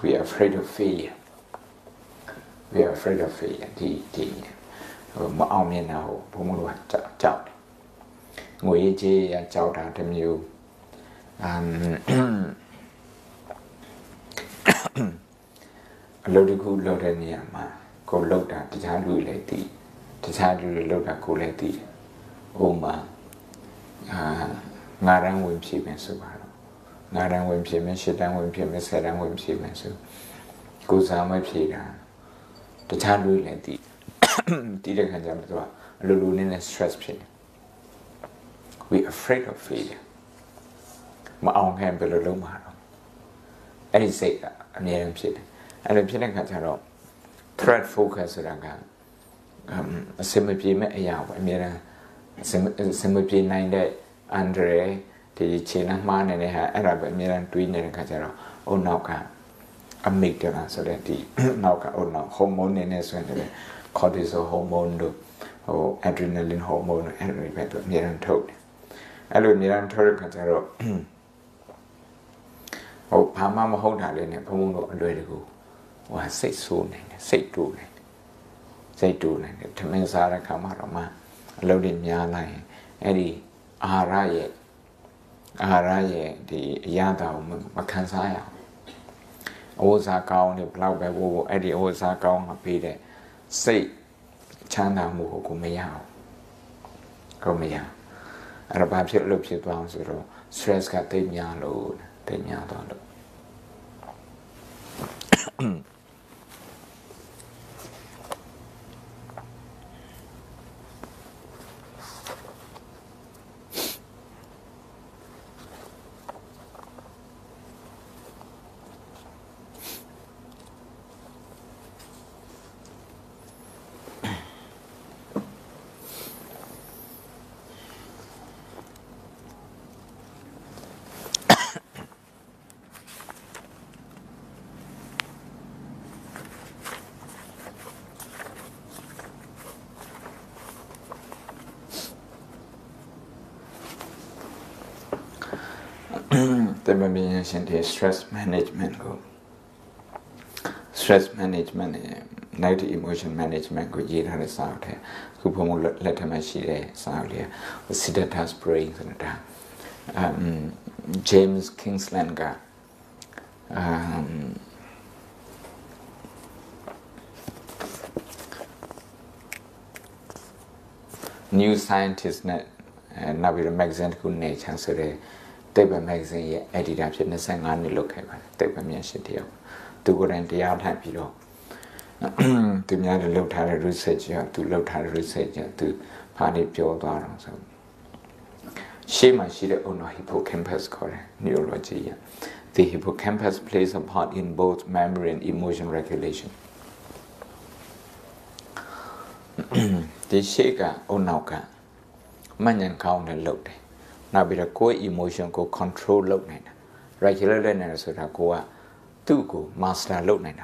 we are afraid of failure. We are afraid of failure. Now, a lot of good load in the go load at the child will let the child will load at cool at the Oma Naran Wim Shipman so. Naran Wim Shipman, Shetan Wim Shipman, Saran Wim Shipman so. Goes on my playground. The child will let the Dida can jump to a little in a stress pin. We are afraid of failure. My own hand below Lomaro. And he said, I'm near him sitting. And I'm sitting at her threat focus around a semi a young, I mean, a semi 9 day Andre, the China man and a Arab, a million twin and Cataro, or Nauka, a mictana, so that the Nauka or no hormone in this when cortisol hormone or adrenaline hormone and repeat near and told. I look near and told Cataro. Oh, Pamma hold out in a pomo and ready to go. Or say soon, say two. Say two, to Mensara Camarama, loading Yana, Eddie, Araye, the Yada, Makansaya. Osaka, the plow by woe, Eddie Osaka, a pede, say Chana Mukumea. Comea. And about it looks at one zero, stress got 10 year load. 10 years old. The mentioned here stress management go. Stress management, negative emotion management go year and sound here. Kupomo letter machine sound here. Siddhartha's brains and that. James Kingsland ga. New Scientist net now with a magazine good nature so they Table magazine editor fitness and only look at Table mention here. To go and the out happy though. To me, I looked at research, to look at research, to party pure daughter. So she might see the owner hippocampus neurology. The hippocampus plays a part in both memory and emotion regulation. The shaker or nauka, man count and looked. Now be the core emotion go control look night. Regular learners so that go to go master look night.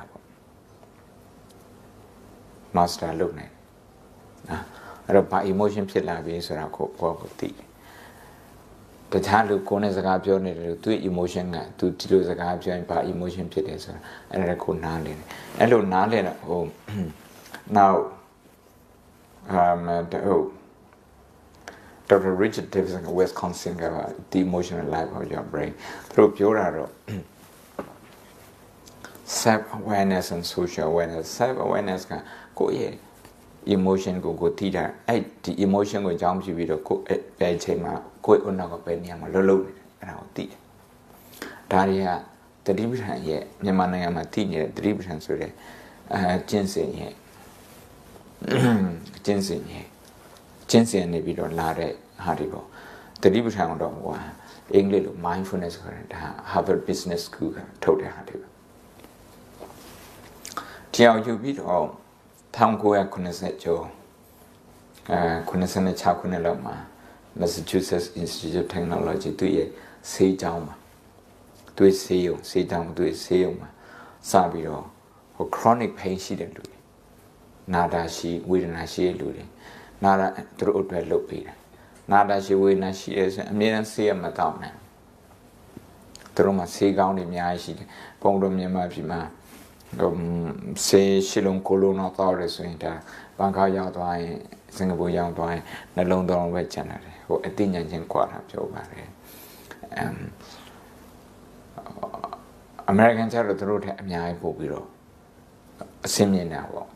Master look night. By emotion pit la be so that go tea. The child who corners a gap to emotion to lose a gap by emotion pit and I could not in. Hello, Nalin. Oh, now, Dr. Richard Davidson of Wisconsin, the emotional life of your brain through pure self-awareness and social awareness. Self-awareness can go here. Emotion go teeter. The emotion go jump you with a cook at Pechema, go on a penny, low and our tea. Daria, the division here, Yamana Martini, the division so there, ginseng here. Ginseng here. Ginseng and maybe don't lie, Haribo. The division of one, English mindfulness current, Harvard Business School, told Haribo. Tiao you beat all. Tango Kunasejo Kunasana Chakunelama, Massachusetts Institute of Technology, do ye say down, do it say you, say down, do it say you, Sabio, or chronic pain she didn't do it. Nada she will not she looting, Nada through to a loop. Nada she will not she is a million see a madonna. သူတို့မှာဆေးကောင်းတွေအများကြီးရှိတယ်ဘုံတို့မြန်မာပြည်မှာဆေးရှစ်လုံးကိုလုံးတော့တောက်ရဆိုရင်ဒါဘန်ကောက်ရောက်သွားရင်စင်ကာပူရောက်သွားရင်နှလုံးသွင်းပဲကျန်တယ်ဟိုအသိဉာဏ်ချင်းကွာတာပြောပါတယ်အမေရိကန်ကျတော့သူတို့ထက်အများကြီးပို့ပြီးတော့အဆင့်မြင့်တာပေါ့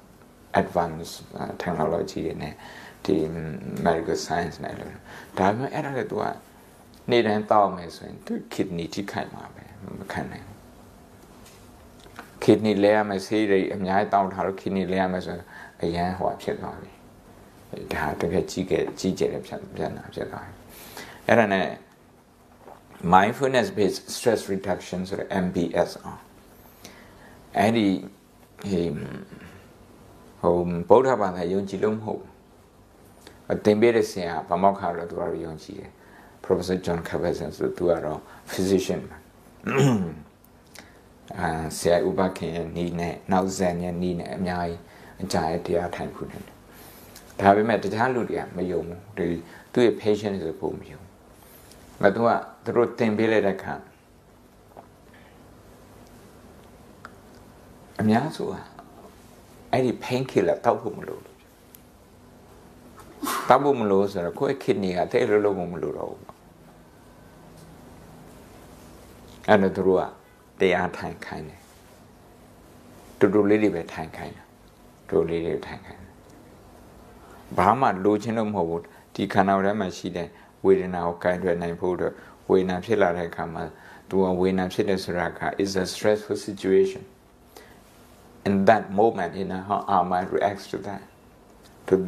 advanced technology တွေနဲ့ဒီ medical science နဲ့လို့ဒါပေမဲ့အဲ့ဒါလည်းသူကနေ့တိုင်းတောက်မယ်ဆိုရင်သူ kidney ထိခိုက်မှာပဲမခံနိုင်ဘူး kidney လဲရမယ်ဆေးတွေအများကြီးတောက်ထားလို့ kidney လဲရမယ်ဆိုရင်အရန်ဟိုဖြစ်သွားပြီဒါတကယ်ကြီးကျယ်တဲ့ပြန်လာဖြစ်သွားပြီအဲ့ဒါနဲ့ mindfulness based stress reduction ဆိုတဲ့ MBS အဲ့ဒီဟိုဗုဒ္ဓဘာသာယုံကြည်လို့မဟုတ်အသင်ပေးတဲ့ဆရာဗမောက်ခါတော့သူကယုံကြည်တယ် Professor John Cabazon ဆိုသူကတော့ physician ဆရာဥပခင်ရဲ့နီးနဲ့နောက်ဇန်ရဲ့နီးနဲ့အများကြီးအကြရဲ့တရားထိုင်ခုနေတယ်ဒါပေမဲ့တခြားလူတွေကမယုံဘူးဒီသူ့ရဲ့ patient ဆိုပုံမယုံမသူကသူတို့သင်ပေးလိုက်တဲ့ခါအများစုကအဲ့ဒီ pain killer တောက်ဖို့မလို့တောက်ဖို့မလို့ဆိုတော့ကိုယ့် kidney ကတဲ့လို့မလို့တော့ဘူးအဲ့တော့သူတို့ကတရားထိုင်ခိုင်းတယ်တူလေးတွေပဲထိုင်ခိုင်းတာတူလေးတွေထိုင်ခိုင်းတယ်ဘာမှလိုချင်လို့မဟုတ်ဘူးဒီခန္ဓာထဲမှာရှိတဲ့ဝေဒနာကိုကိုင်တွယ်နိုင်ဖို့အတွက်ဝေဒနာဖြစ်လာတဲ့အခါမှာသူကဝေဒနာဖြစ်တဲ့ဆိုတာက is a stressful situation in that moment how our mind reacts to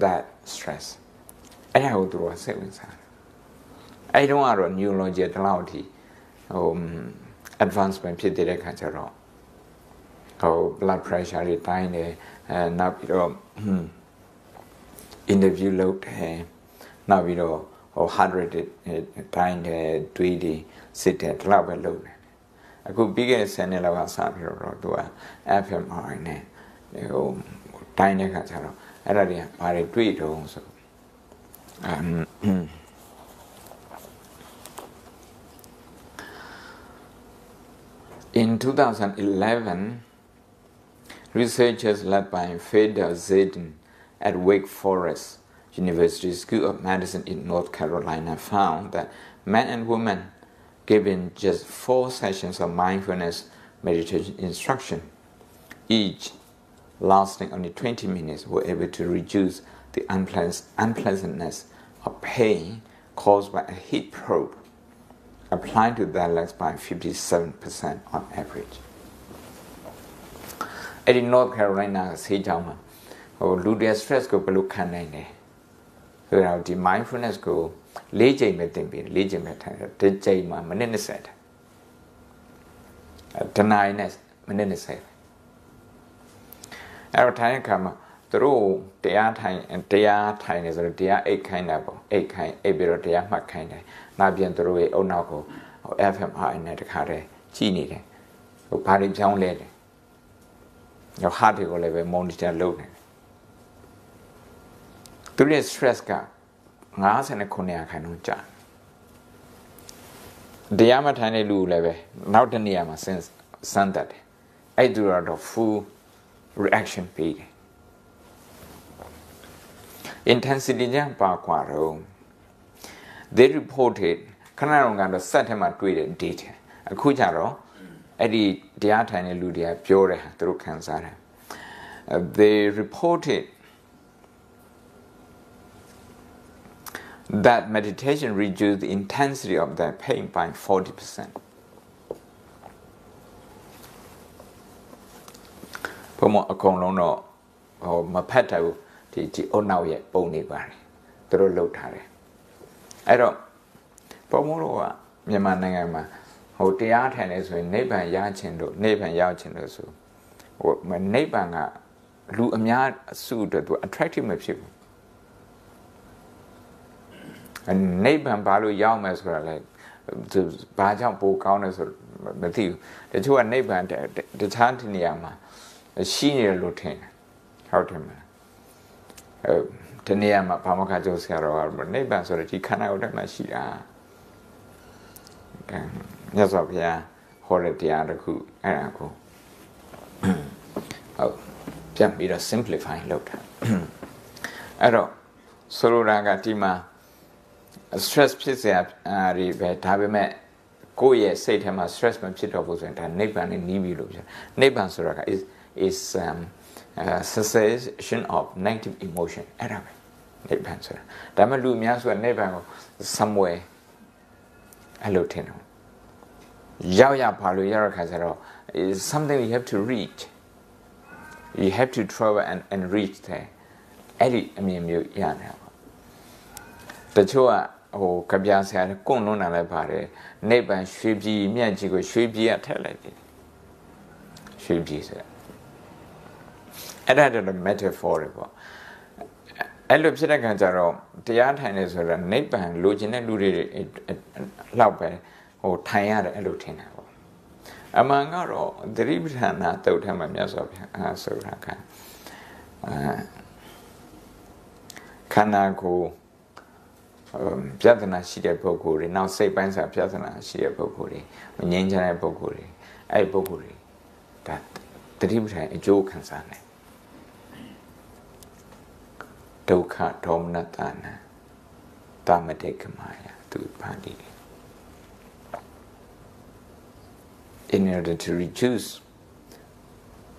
that stress အဲ့ဒါကိုသူကစိတ်ဝင်စားတယ်အဲ့တော့ကတော့ neurology တလောက်ထိadvancement ဖြစ်တဲ့ခါကျတော့blood pressure တွေတိုင်းတယ်နောက်ပြီးတော့ interview လုပ်တယ်နောက်ပြီးတော့heart rate တိုင်းတယ်တွေးတယ်စစ်တယ်ဒီလောက်ပဲလုပ်တယ်အခုပြီးခဲ့တဲ့10နှစ်လောက်ကစပြီးတော့သူက fMRI နဲ့တိုင်းတဲ့ခါကျတော့အဲ့ဒါတွေကဘာတွေတွေးတော့ဆိုIn 2011, researchers led by Feder Zedin at Wake Forest University School of Medicine in North Carolina found that men and women given just 4 sessions of mindfulness meditation instruction, each lasting only 20 minutes, were able to reduce the unpleasantness of pain caused by a heat probe applied to their legs by 57% on average. အဲ့ဒီ North Carolina ဆေးကျောင်းမှာလူတွေ stress ကိုဘယ်လိုခံနိုင်လဲဆိုတော့ဒီ mindfulness ကို၄ချိန်ပဲသင်ပေးတယ်၄ချိန်ပဲထိုင်တယ်တစ်ချိန်မှာမိနစ်20တယ်တနာရီနဲ့မိနစ်20အဲ့တော့ထိုင်တဲ့အခါမှာသူတို့တရားထိုင်နေဆိုတော့တရားအိတ်ခိုင်းတာပေါ့အိတ်ပြီးတော့တရားမှတ်ခိုင်းတယ်နောက်ပြန်သူတို့ရဲ့အုံနောက်ကိုfMRI နဲ့တခါတည်းကြည့်နေတယ်ဘာတွေပြောင်းလဲတယ်heart တွေကိုလည်းပဲ monitor လုပ်နေတယ်သူရဲ့ stress က59%ကြာတရားမှတ်ထိုင်တဲ့လူလည်းပဲနောက်တစ်နေရာမှာစမ်းတတ်တယ်အဲ့သူတော့ full reaction ပေးတယ်intensity ကြောင့်ပါကွာတော့ they reported ခဏတော့ကတော့ set ထဲမှာတွေ့တဲ့ data အခုကျတော့အဲ့ဒီတရားထိုင်တဲ့လူတွေကပြောတယ်သူတို့ခံစားတယ် they reported that meditation reduced the intensity of their pain by 40%ဘုံအကုန်လုံးတော့မဖတ်တယ်ဒီအုံနောက်ရဲ့ပုံနေပါတယ်သူတို့လှုပ်ထားတယ်အဲ့တော့ဘုံတို့ကမြန်မာနိုင်ငံမှာတရားထိုင်နေဆိုရင်နိဗ္ဗာန်ရချင်လို့နိဗ္ဗာန်ရောက်ချင်လို့ဆိုနိဗ္ဗာန်ကလူအများစုအတွက်သူ attractive မဖြစ်ဘူးနိဗ္ဗာန်ဘာလို့ရောက်မယ်ဆိုတာလဲဘာကြောင့်ပိုကောင်းလဲဆိုမသိဘူးတချို့ကနိဗ္ဗာန်တခြားနေရာမှာရှိနေတယ်လို့ထင်တယ်ဟုတ်တယ်မလားဒီနေရာမှာဘာမှခါကြိုးဆရာတော်ကနိဗ္ဗာန်ဆိုတဲ့ဒီခန္ဓာကိုယ်ထဲမှာရှိတာမြတ်စွာဘုရား ခေါ်တဲ့တရားတစ်ခုအဲ့ဒါကိုဟုတ်ပြန်ပြီးတော့ simplify လုပ်တာအဲ့တော့ဆိုလိုတာကဒီမှာ stress ဖြစ်စရာတွေပဲဒါပေမဲ့ကိုယ့်ရဲ့စိတ်ထဲမှာ stress မဖြစ်တော့ဘူးဆိုရင်ဒါနိဗ္ဗာန်နဲ့နီးပြီလို့ပြောနိဗ္ဗာန်ဆိုတာက is cessation of negative emotion အဲ့ဒါပဲနိဗ္ဗာန်ဆိုတာဒါမှလူအများဆိုတာနိဗ္ဗာန်ကို somewhere အဲ့လိုထင်တယ်ရောက်ရပါလို့ရောက်ရခါကျတော့ is something you have to reach you have to travel and reach there အဲ့ဒီအမြင်မျိုးရတယ်ပေါ့တချို့ကဟိုကပြားဆရာကွန့်လွန်းတာလည်းပါတယ်နိဗ္ဗာန်ရွှေပြည်မြတ်ကြီးကိုရွှေပြည်ကထည့်လိုက်တယ်ရွှေပြည်ဆိုအဲ့ဒါတော့ metaphor ပေါ့အဲ့လိုဖြစ်တဲ့ခံကြတော့တရားထိုင်နေဆိုတာနိဗ္ဗာန်လိုချင်တဲ့လူတွေလောက်ပဲဟိုထိုင်ရတယ်အဲ့လိုထင်တာပေါ့အမှန်ကတော့သတိပဋ္ဌာန်တုတ်ထဲမှာမြတ်စွာဘုရားဆိုတာကခန္ဓာကိုယ်ပြဿနာရှိတဲ့ပုဂ္ဂိုလ်တွေနောက်စိတ်ပိုင်းဆိုင်ပြဿနာရှိတဲ့ပုဂ္ဂိုလ်တွေငြိမ်းချမ်းတဲ့ပုဂ္ဂိုလ်တွေအဲ့ပုဂ္ဂိုလ်တွေဒါသတိပဋ္ဌာန်အကျိုးခံစားနိုင်ဒုက္ခဒေါမနတနာတာမတေကမာယသူဖန်တီးတယ် in order to reduce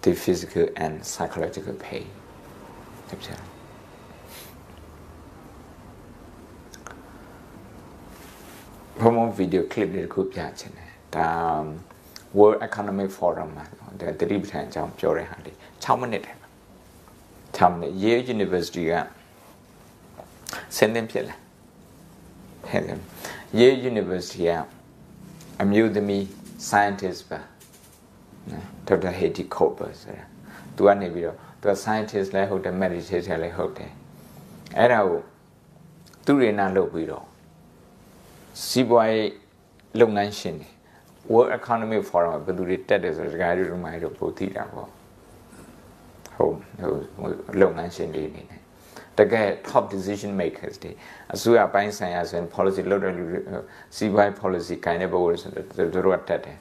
the physical and psychological pain ဘုံဗီဒီယိုကလစ်လေးကိုပြချင်တယ်ဒါ World Economic Forum မှာဒါသတိပဋ္ဌာန်အကြောင်းပြောတဲ့ဟာလေး6မိနစ်တယ်6မိနစ် Yale University ကဆင်းသင်းဖြစ်လာဟဲ့ Yale University ကအမျိုးသမီး scientist ပါဒေါက်တာဟေဒီကိုပါဆိုတာသူကနေပြီးတော့သူက scientist လည်းဟုတ်တယ် meditator လည်းဟုတ်တယ်အဲ့ဒါကိုသူရေနာလုပ်ပြီးတော့စီးပွားရေးလုပ်ငန်းရှင်တွေ World Economic Forum ဘယ်သူတွေတက်တယ်ဆိုတော့ဒီကရီတို့မိုင်းတို့ပို့သိတာပေါ့ဟုတ်လုပ်ငန်းရှင်တွေနေတယ်တကယ် top decision makers တွေအစိုးရပိုင်းဆိုင်ရာဆိုရင် policy လုပ်တဲ့လူစီးပွားရေး policy ကိုင်တဲ့ပုဂ္ဂိုလ်ဆိုတော့သူတို့ကတက်တယ်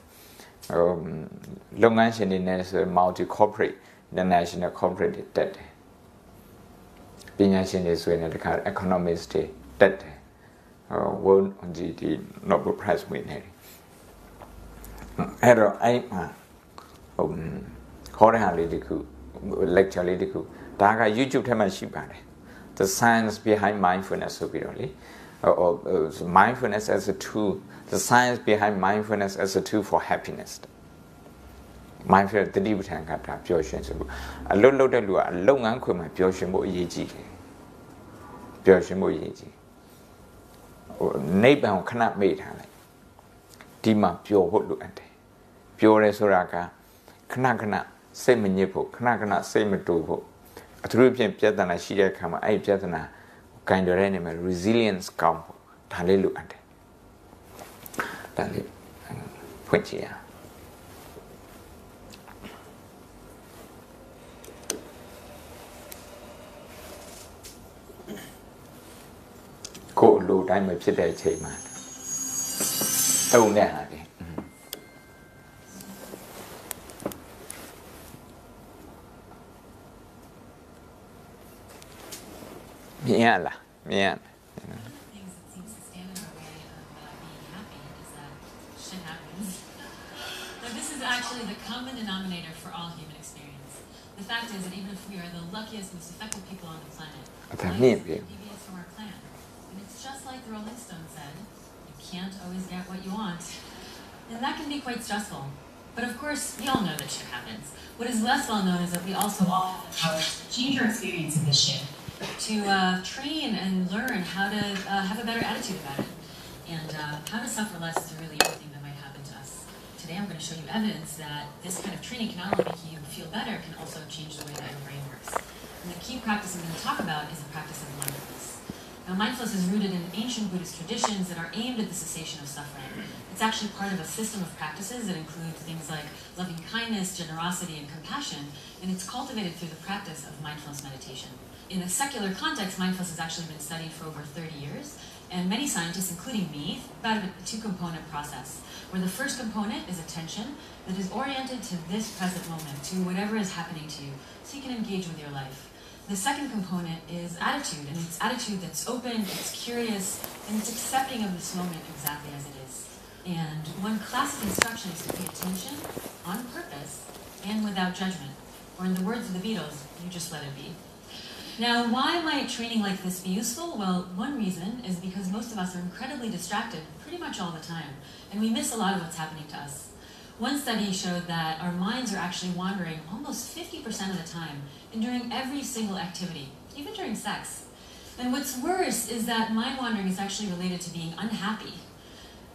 လုပ်ငန်းရှင်တွေနဲ့ဆို multi corporate international corporate တွေတက်တယ်ပညာရှင်တွေဆိုရင်တခါ economist တွေတက်တယ်World the Nobel Prize winner အဲ့တော့အဲ့မှာခေါ်တဲ့ဟာလေးတခု lecture လေးတခုဒါက YouTube ထဲမှာရှိပါတယ် The science behind mindfulness ဆိုပြီးတော့လေ mindfulness as a tool the science behind mindfulness as a tool for happiness mindfulness တတိပဋ္ဌာန်ကတာပျော်ရွှင်ဆိုဘူးအလုပ်လုပ်တဲ့လူကအလုပ်ငန်းခွင်မှာပျော်ရွှင်ဖို့အရေးကြီးတယ်ပျော်ရွှင်ဖို့အရေးကြီးနိဗ္ဗာန်ကိုခဏမေ့ထားလိုက်ဒီမှာပျော်ဖို့လိုအပ်တယ်ပျော်ရဲဆိုတာကခဏခဏစိတ်မညစ်ဖို့ခဏခဏစိတ်မတူဖို့အထူးဖြင့်ပြဿနာရှိတဲ့အခါမှာအဲ့ပြဿနာကိုင်တွယ်တဲ့နေမှာ resilience ကောင်းဖို့ဒါလေးလိုအပ်တယ်ဒါလေးဖွင့်ကြည့်ရကိုယ်လိုတိုင်းမဖြစ်တဲ့အချိန်မှာတုံးတဲ့ဟာလေမြင်ရလားမြင်ရ This is actually the common denominator for all human experience. The fact is that even if we are the luckiest, most effective people on the planet, life deviates from our plan. And it's just like the Rolling Stones said, you can't always get what you want. And that can be quite stressful. But of course, we all know that shit happens. What is less well known is that we also all have the power to change our experience of this shit, to train and learn how to have a better attitude about it. And how to suffer less is really everything that might happen to us. Today I'm going to show you evidence that this kind of training can not only make you feel better, it can also change the way that your brain works. And the key practice I'm going to talk about is the practice of mindfulness. Now, mindfulness is rooted in ancient Buddhist traditions that are aimed at the cessation of suffering. It's actually part of a system of practices that include things like loving kindness, generosity, and compassion, and it's cultivated through the practice of mindfulness meditation. In a secular context, mindfulness has actually been studied for over 30 years, and many scientists, including me, about a two-component process, where the first component is attention that is oriented to this present moment, to whatever is happening to you, so you can engage with your life. The second component is attitude, and it's attitude that's open, it's curious, and it's accepting of this moment exactly as it is. And one classic instruction is to pay attention on purpose and without judgment. Or in the words of the Beatles, you just let it be. Now, why might training like this be useful? Well, one reason is because most of us are incredibly distracted pretty much all the time, and we miss a lot of what's happening to us. One study showed that our minds are actually wandering almost 50% of the time and during every single activity, even during sex. And what's worse is that mind wandering is actually related to being unhappy.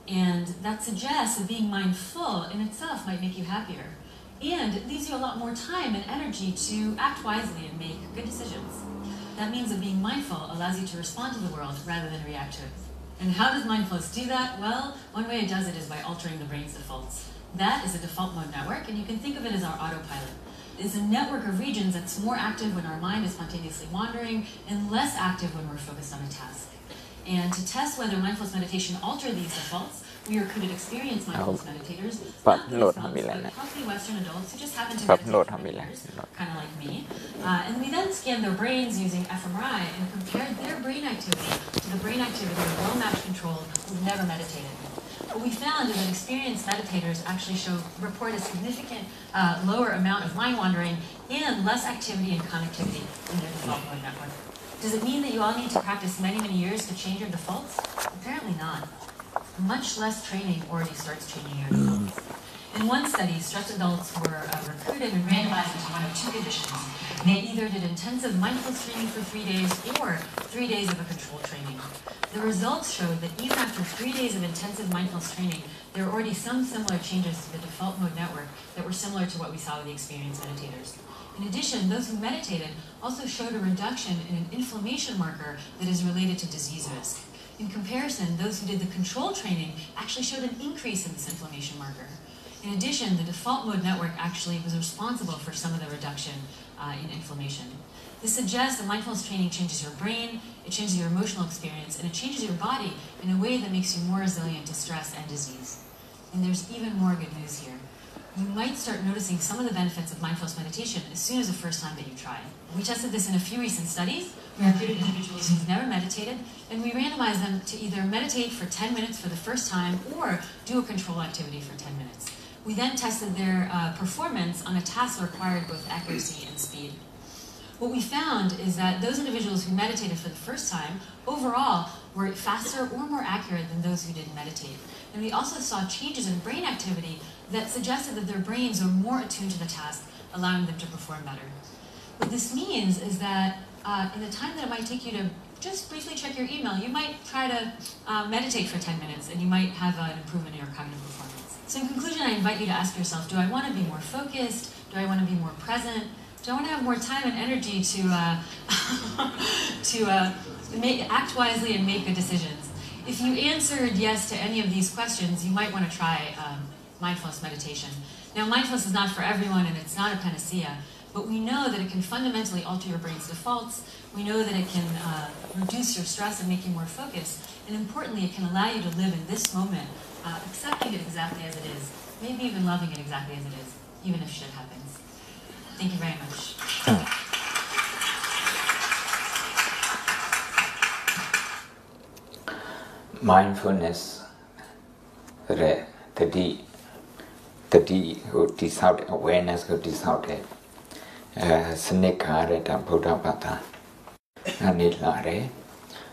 And that suggests that being mindful in itself might make you happier. And it leaves you a lot more time and energy to act wisely and make good decisions. That means that being mindful allows you to respond to the world rather than react to it. And how does mindfulness do that? Well, one way it does it is by altering the brain's defaults. That is a default mode network, and you can think of it as our autopilot. It's a network of regions that's more active when our mind is spontaneously wandering and less active when we're focused on a task. And to test whether mindfulness meditation alters these defaults, we recruited experienced mindfulness meditators, not healthy Western adults who just happen to meditate for many years, kind of like me. And we then scanned their brains using fMRI and compared their brain activity to the brain activity of well-matched controls who've never meditated. What we found is that experienced meditators actually report a significant lower amount of mind wandering and less activity and connectivity in their default mode network. Does it mean that you all need to practice many, many years to change your defaults? Apparently not. Much less training already starts changing your defaults. In one study, stressed adults were recruited and randomized into one of two conditions. They either did intensive mindfulness training for 3 days or 3 days of a control training. The results showed that even after 3 days of intensive mindfulness training, there were already some similar changes to the default mode network that were similar to what we saw with the experienced meditators. In addition, those who meditated also showed a reduction in an inflammation marker that is related to disease risk. In comparison, those who did the control training actually showed an increase in this inflammation marker. In addition, the default mode network actually was responsible for some of the reduction in inflammation. This suggests that mindfulness training changes your brain, it changes your emotional experience, and it changes your body in a way that makes you more resilient to stress and disease. And there's even more good news here. You might start noticing some of the benefits of mindfulness meditation as soon as the first time that you try. We tested this in a few recent studies. We recruited individuals who've never meditated, and we randomized them to either meditate for 10 minutes for the first time or do a control activity for 10 minutes. We then tested their performance on a task that required both accuracy and speed. What we found is that those individuals who meditated for the first time, overall, were faster or more accurate than those who didn't meditate. And we also saw changes in brain activity that suggested that their brains are more attuned to the task, allowing them to perform better. What this means is that in the time that it might take you to just briefly check your email, you might try to meditate for 10 minutes, and you might have an improvement in your cognitive performance. So in conclusion, I invite you to ask yourself, do I want to be more focused? Do I want to be more present? Do I want to have more time and energy to act wisely and make good decisions? If you answered yes to any of these questions, you might want to try mindfulness meditation. Now, mindfulness is not for everyone, and it's not a panacea, but we know that it can fundamentally alter your brain's defaults. We know that it can reduce your stress and make you more focused. And importantly, it can allow you to live in this moment, accepting it exactly as it is, maybe even loving it exactly as it is, even if shit happens. Thank you very much. Mindfulness, the awareness of this out there. Snake Buddha Bata. And it lare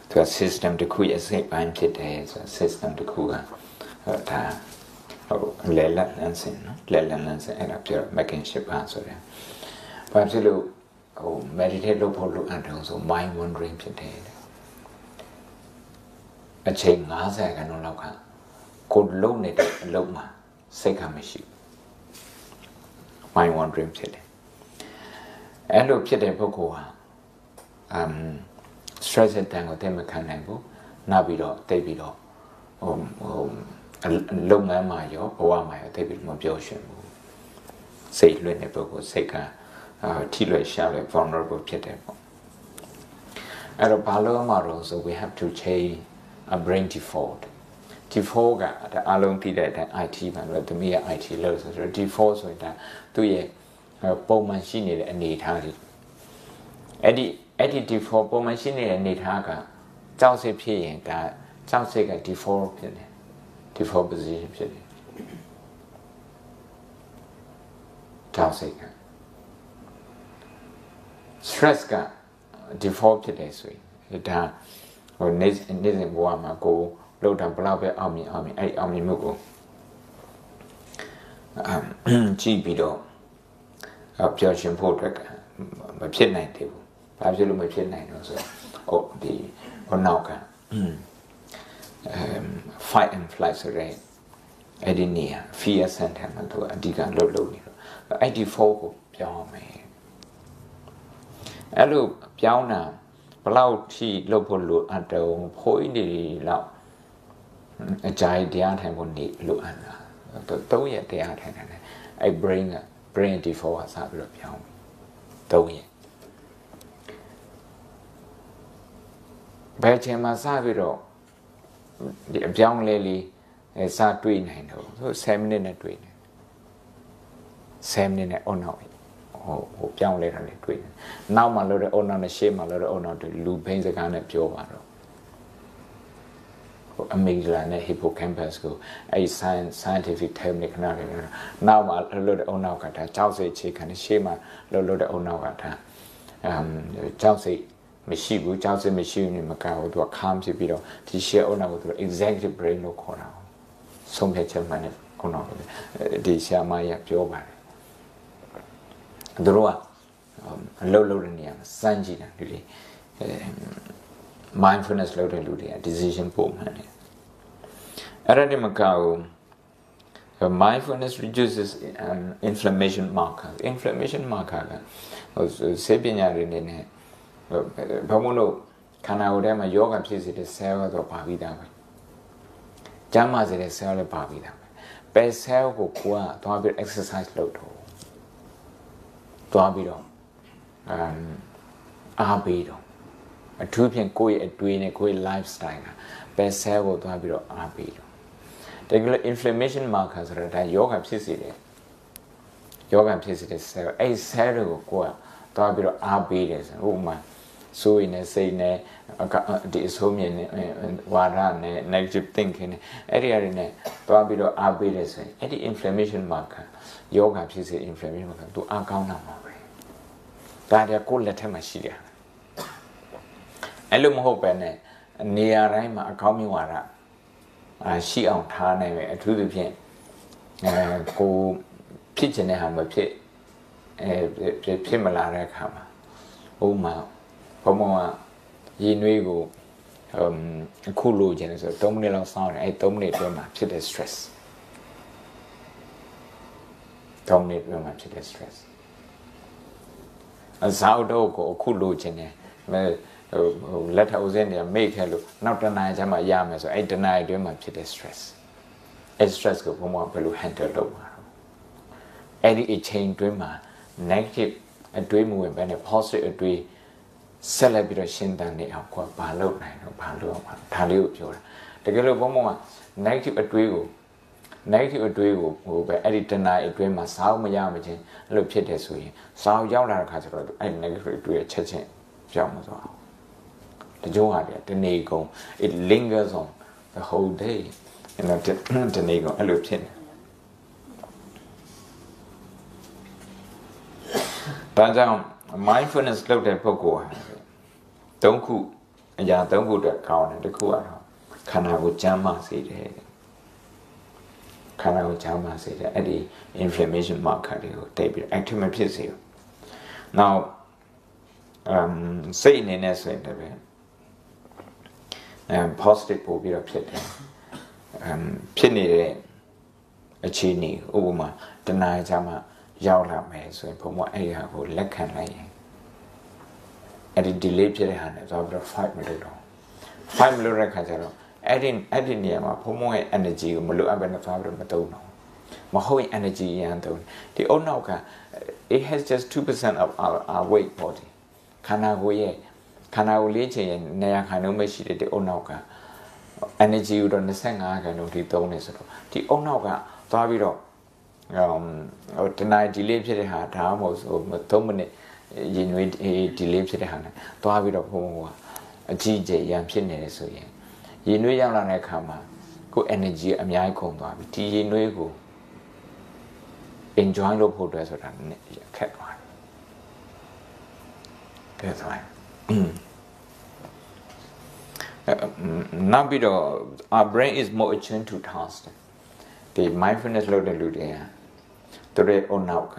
to a system to quit a safe and days, a system to cool Lela and sin, and up your making ship answer. Perhaps you meditate low and also mind wandering today. A chain Naza and Onoka could loan it Loma, Sekamishi. Mind wandering today. And look Pete Pokoa. Stress and tango temecanago, Nabido, Davido, Longa Mayo, or Mayo, David Mobioshan. Say Lunebo, Seka, Tilo Shall, vulnerable Pete. At a Palo model, so we have to change a brain default default ကအားလုံးသိတဲ့အတိုင်း IT မှာလို့သမီးရဲ့ IT လို့ဆိုတော့ default ဆိုတာသူ့ရဲ့ပုံမှန်ရှိနေတဲ့အနေအထားတွေအဲ့ဒီ default ပုံမှန်ရှိနေတဲ့အနေအထားကကြောက်စိတ်ဖြစ်ရင်ဒါကြောက်စိတ်က default ဖြစ်တယ် default position ဖြစ်တယ်ကြောက်စိတ်က stress က default ဖြစ်တယ်ဆိုရင်ဒါဟိုနေ့စဉ်ဘဝမှာကိုလောက်တာဘလောက်ပဲအောင်မြင်အဲ့အောင်မြင်မှုကိုကြည့်ပြီးတော့ပျော်ရွှင်ဖို့အတွက်မဖြစ်နိုင်သေးဘူးဘာဖြစ်လို့မဖြစ်နိုင်တော့ဆိုတော့ဒီဟိုနောက်ကfight and flight ဆိုတဲ့အဲ့ဒီနေရာ fear center မှာသူအဓိကလှုပ်နေတော့အဲ့ဒီ 4 ကိုပြောင်းမယ်အဲ့လိုပြောင်းတာဘလောက်ထိလှုပ်ဖို့လိုအပ်တော့ဖိုးနေလောက်အကြိုက်တရားထိုင်ဖို့နေလိုအပ်တာ3 ရက်တရားထိုင်တယ်အဲ့ brain default ကစပြီးတော့ပြောင်း3 ရက်ဘယ်ချိန်မှာစပြီးတော့ဒီအပြောင်းလဲလေးစတွေးနိုင်တော့7 minute နဲ့တွေးနေ7 minute နဲ့နောက်ဟိုပြောင်းလဲတာလေးတွေးနေနောက်မှလို့တဲ့နောက်နဲ့ရှေ့မှလို့တဲ့နောက်တွေလူဘိန်းစကားနဲ့ပြောပါတော့amygdala နဲ့ hippocampus ကိုအဲ့ scientific term နဲ့ခဏလေးနောက်မှလို့တဲ့နောက်ကဒါကြောက်စိတ်ခြေခံရှေ့မှလို့တဲ့နောက်ကဒါကြောက်စိတ်မရှိဘူးကြောက်စိတ်မရှိဘူးမကောက်ဘူးသူက calm ဖြစ်ပြီးတော့ဒီရှေ့နောက်ကိုသူ executive brain လို့ခေါ်တာဆုံးဖြတ်ချက်မှန်တဲ့နောက်ဒီဆရာမကြီးပြောပါတယ်သူတို့ကအလုပ်လုပ်တဲ့နေရာမှာစမ်းကြည့်တာလူတွေmindfulness လုပ်တဲ့လူတွေက decision ပို့မှန်းတယ်အဲ့ဒါတည်းမကောက် mindfulness reduces inflammation marker ကဆေးပညာတွေနေနဲ့ဘာမို့လို့ခန္ဓာကိုယ်ထဲမှာယောဂဖြစ်စေတဲ့ cell ကတော့ပါပြီးသားပဲကျန်းမာစေတဲ့ cell လည်းပါပြီးသားပဲ cell ကိုကိုယ်ကသွားပြီး exercise လုပ်တော့သွားပြီးတော့အားပေးတော့အထူးဖြင့်ကိုယ့်ရဲ့အတွေးနဲ့ကိုယ့်ရဲ့ lifestyle ကဘယ် cell ကိုသွားပြီးတော့အားပေးတော့တကယ်လို့ inflammation marker ဆိုတာဒါယောဂဖြစ်စေတဲ့ cell အဲ့ cell ကိုကိုယ်ကသွားပြီးတော့အားပေးတယ်ဆိုဥပမာဆိုရင်လည်းစိတ်နဲ့ဒီအဆိုးမြင်နဲ့ဝါဒနဲ့ negative thinking နဲ့အဲ့ဒီအရာတွေနဲ့သွားပြီးတော့အားပေးတယ်ဆိုရင်အဲ့ဒီ inflammation marker ယောဂဖြစ်စေ inflammation marker သူအားကောင်းတာမှာပဲဒါတည်းကိုယ်လက်ထက်မှာရှိတယ်အဲ့လိုမဟုတ်ပဲနဲ့နေရာတိုင်းမှာအကောင်းမြင်ဝါဒရှိအောင်ထားနိုင်မယ်အထူးသဖြင့်ကိုဖြစ်ချင်တဲ့ဟာမဖြစ်ဖြစ်မလာတဲ့အခါမှာဥပမာဘုံကရေနွေးကိုအခုလိုချင်တယ်ဆိုတော့3 မိနစ်လောက်စောင့်တယ်အဲ့3 မိနစ်အတွင်းမှာဖြစ်တဲ့ stress 3 မိနစ်အတွင်းမှာဖြစ်တဲ့ stress အစားတော့ကိုအခုလိုချင်တယ်လက်ထပ်ဦးစင်းနေမိတ်ခဲလို့နောက်တနားချမ်းမှရမယ်ဆိုအဲ့တနားအတွင်းမှာဖြစ်တဲ့ stress အဲ့ stress ကိုဘုံကဘယ်လို handle လုပ်မှာအဲ့ဒီအချိန်အတွင်းမှာ negative အတွေးမဝင်ဘဲနဲ့ positive အတွေးဆက်လက်ပြီးတော့ရှင်းတန်းနေအောင်ကိုဘာလုပ်နိုင်တော့ဘာလုပ်အောင်ဒါလေးကိုပြောတာတကယ်လို့ဘုံက negative အတွေးကိုဟိုပဲအဲ့ဒီတနားအတွင်းမှာစောင်းမရမချင်းအဲ့လိုဖြစ်တယ်ဆိုရင်စောင်းရောက်လာတဲ့ခါကျတော့အဲ့ negative အတွေးချက်ချင်းပြောင်းမသွားဘူးတကြိုးဟာတနေ့ကုန် it lingers on the whole day တနေ့ကုန်အဲ့လိုဖြစ်နေဒါကြောင့် mindfulness လုပ်တဲ့ပုဂ္ဂိုလ်ဟာ3 ခုအရာ3 ခုအတွက်ကောင်းတယ်တစ်ခုကတော့ခန္ဓာကိုကျန်းမာစေတယ်ခန္ဓာကိုကျန်းမာစေတယ်အဲ့ဒီ inflammation marker တွေကိုတိတ်ပြီး active မဖြစ်စေဘူး now စိတ်အနေနဲ့ဆိုရင်လည်းpositive ပို့ပြီးတော့ဖြစ်တယ်ဖြစ်နေတဲ့အခြေအနေဥပမာတဏှာကြမှာရောက်လာမယ်ဆိုရင်ဘုံမအဲ့ရကိုလက်ခံလိုက်ရင်အဲ့ဒီ delay ဖြစ်တဲ့ဟာနဲ့ဆိုတော့ 5 မိနစ်တော့5 မိနစ်ရခါကျတော့အဲ့ဒီနေရာမှာဘုံမရဲ့ energy ကိုမလိုအပ်ဘဲနဲ့သွားပြီးမသုံးတော့မဟုတ်ရင် energy ရန်သုံးဒီအုံနောက်က it has just 2% of our weight body ခန္ဓာကိုယ်လေ့ချင်ရင်နေရာခံလို့မရှိတဲ့ဒီအုံနောက်က energy ကိုတော့25ခန်းလုံးထိသုံးနေဆိုတော့ဒီအုံနောက်ကသွားပြီးတော့တနင်္လာ delay ဖြစ်တဲ့ဟာဒါမှမဟုတ်3မိနစ်ရင်နွေး delay ဖြစ်တဲ့ဟာနဲ့သွားပြီးတော့ဘုံကအကြီးအကျယ်ရန်ဖြစ်နေတယ်ဆိုရင်ရင်နွေးရောက်လာတဲ့အခါမှာကို energy အများကြီးကုန်သွားပြီဒီရင်နွေးကို enjoy လုပ်ဖို့အတွက်ဆိုတာနဲ့ခက်သွားတယ်ကဲဆိုရင်နောက်ပြီးတော့ our brain is more attuned to tasks ဒီ mindfulness လုပ်တဲ့လူတွေကသူတို့အနောက်က